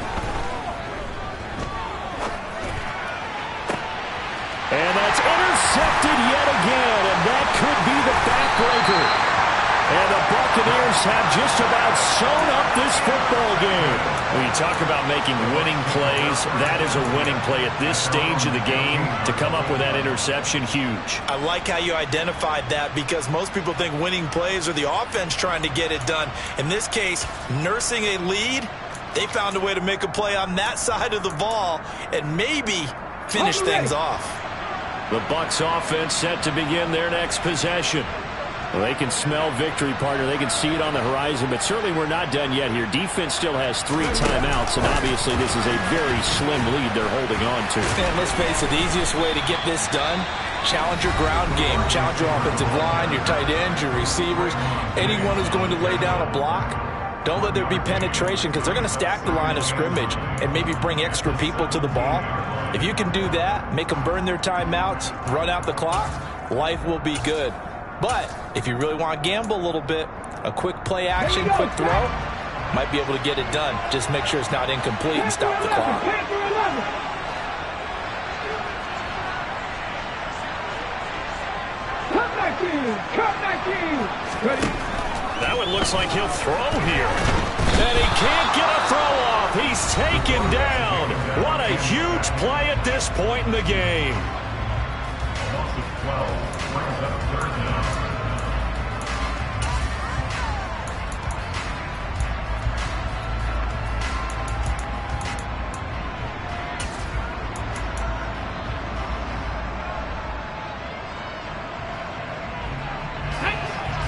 And that's intercepted yet again, and that could be the backbreaker. And the Buccaneers have just about sewn up this football game. When you talk about making winning plays, that is a winning play at this stage of the game. To come up with that interception, huge. I like how you identified that because most people think winning plays are the offense trying to get it done. In this case, nursing a lead, they found a way to make a play on that side of the ball and maybe finish things off. The Bucs offense set to begin their next possession. Well, they can smell victory, partner. They can see it on the horizon, but certainly we're not done yet here. Defense still has 3 timeouts, and obviously this is a very slim lead they're holding on to. And let's face it, the easiest way to get this done, challenge your ground game. Challenge your offensive line, your tight ends, your receivers, anyone who's going to lay down a block. Don't let there be penetration because they're going to stack the line of scrimmage and maybe bring extra people to the ball. If you can do that, make them burn their timeouts, run out the clock, life will be good. But if you really want to gamble a little bit, A quick play action, quick throw, might be able to get it done. Just make sure it's not incomplete and stop the clock. That one looks like he'll throw here. And he can't get a throw off. He's taken down. What a huge play at this point in the game.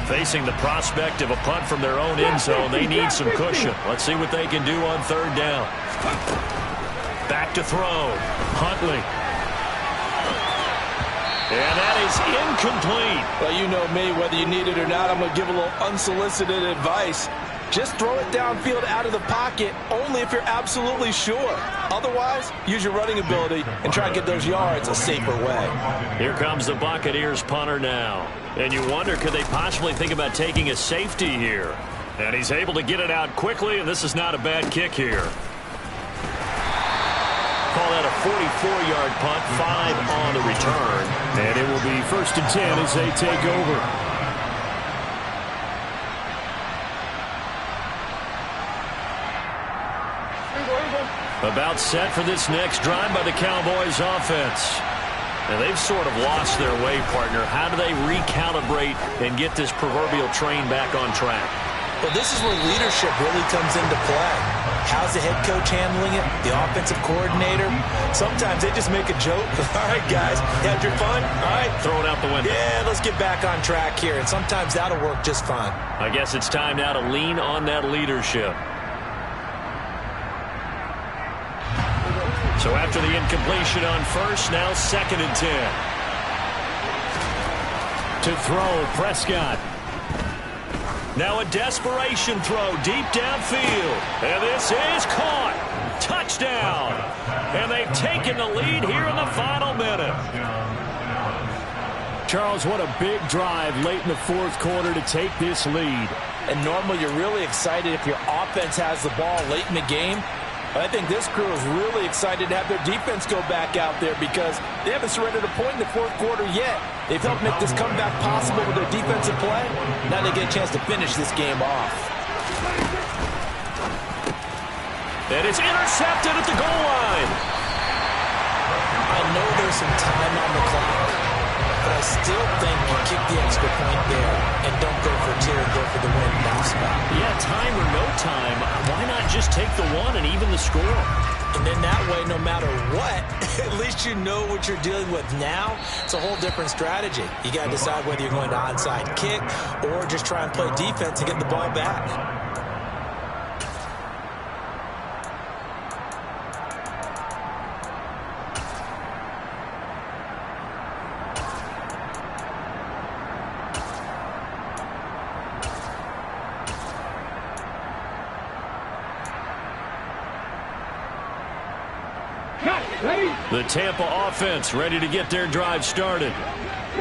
Facing the prospect of a punt from their own end zone, they need some cushion. Let's see what they can do on third down. Back to throw. Huntley. And that is incomplete. Well, you know me, whether you need it or not, I'm going to give a little unsolicited advice. Just throw it downfield out of the pocket, only if you're absolutely sure. Otherwise, use your running ability and try and get those yards a safer way. Here comes the Buccaneers punter now. And you wonder, could they possibly think about taking a safety here? And he's able to get it out quickly, and this is not a bad kick here. Call that a 44-yard punt, 5 on the return. And it will be 1st and 10 as they take over. About set for this next drive by the Cowboys offense. And they've sort of lost their way, partner. How do they recalibrate and get this proverbial train back on track? Well, this is where leadership really comes into play. How's the head coach handling it? The offensive coordinator? Sometimes they just make a joke. All right, guys, you had your fun? All right. Throw it out the window. Yeah, let's get back on track here. And sometimes that'll work just fine. I guess it's time now to lean on that leadership. So after the incompletion on first, now 2nd and 10. To throw, Prescott. Now a desperation throw deep downfield. And this is caught. Touchdown. And they've taken the lead here in the final minute. Charles, what a big drive late in the 4th quarter to take this lead. And normally you're really excited if your offense has the ball late in the game. But I think this crew is really excited to have their defense go back out there because they haven't surrendered a point in the 4th quarter yet. They've helped make this comeback possible with their defensive play. Now they get a chance to finish this game off. And it's intercepted at the goal line. I know there's some time on the clock, but I still think you kick the extra point there and don't go for 2 and go for the win now spot. Yeah, time or no time, why not just take the 1 and even the score? And then that way, no matter what, at least you know what you're dealing with now. It's a whole different strategy. You got to decide whether you're going to onside kick or just try and play defense and get the ball back. The Tampa offense ready to get their drive started.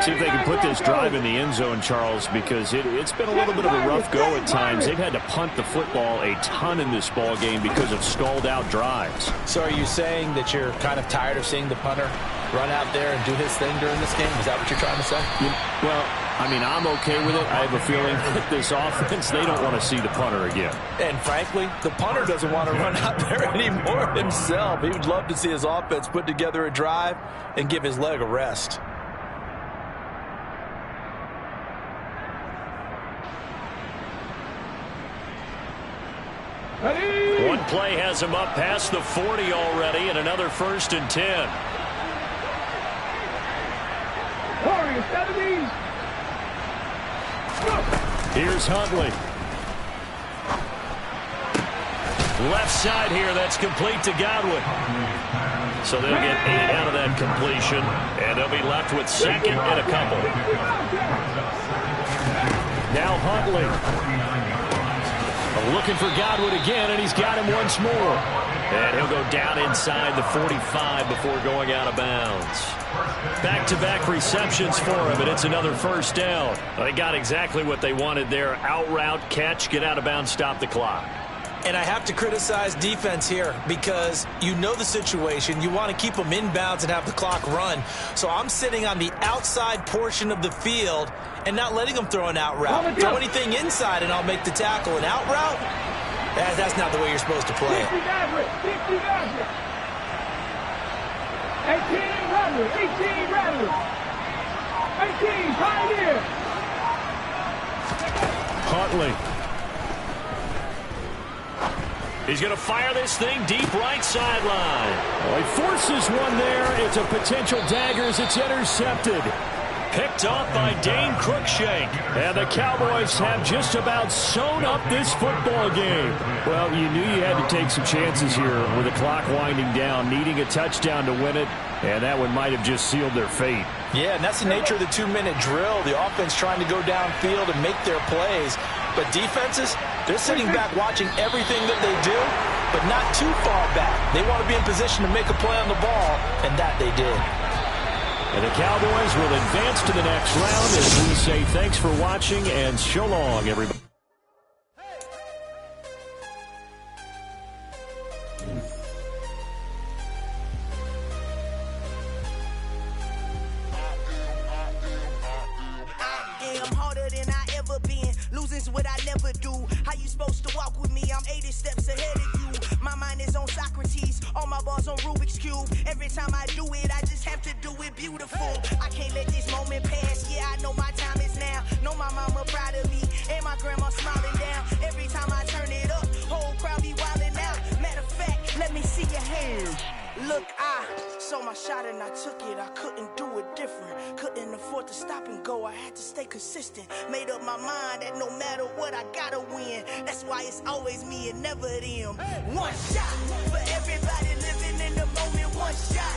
See if they can put this drive in the end zone, Charles, because it's been a little bit of a rough go at times. They've had to punt the football a ton in this ball game because of stalled out drives. So are you saying that you're kind of tired of seeing the punter run out there and do his thing during this game? Is that what you're trying to say? Well, I mean, I'm okay with it. I have a feeling that this offense, they don't want to see the punter again. And frankly, the punter doesn't want to run out there anymore himself. He would love to see his offense put together a drive and give his leg a rest. One play has him up past the 40 already, and another 1st and 10. Here's Huntley. Left side here, that's complete to Godwin. So they'll get 8 out of that completion, and they'll be left with 2nd and a couple. Now Huntley. Looking for Godwin again, and he's got him once more. And he'll go down inside the 45 before going out of bounds. Back-to-back receptions for him, and it's another first down. They got exactly what they wanted there. Out route, catch, get out of bounds, stop the clock. And I have to criticize defense here because you know the situation. You want to keep them inbounds and have the clock run. So I'm sitting on the outside portion of the field and not letting them throw an out route. Throw anything inside and I'll make the tackle. An out route? That's not the way you're supposed to play it. 18 Pioneer. Huntley. He's going to fire this thing deep right sideline. Well, he forces one there. It's a potential dagger as it's intercepted. Picked off by Dane Cruikshank. And the Cowboys have just about sewn up this football game. Well, you knew you had to take some chances here with the clock winding down, needing a touchdown to win it, and that one might have just sealed their fate. Yeah, and that's the nature of the 2-minute drill. The offense trying to go downfield and make their plays. But defenses, they're sitting back watching everything that they do, but not too far back. They want to be in position to make a play on the ball, and that they did. And the Cowboys will advance to the next round as we say thanks for watching and so long, everybody. What I never do. How you supposed to walk with me? I'm 80 steps ahead of you. My mind is on Socrates, all my balls on Rubik's Cube. Every time I do it, I just have to do it beautiful. I can't let this moment pass. Yeah, I know my time is now. Know my mama proud of me, and my grandma smiling down. Every time I turn it up, whole crowd be wilding out. Matter of fact, let me see your hands. Look, I saw my shot and I took it. I couldn't do it different. Couldn't afford to stop and go. I had to stay consistent. Made up my mind that no matter what, I gotta win. That's why it's always me and never them. One shot for everybody living in the moment. One shot.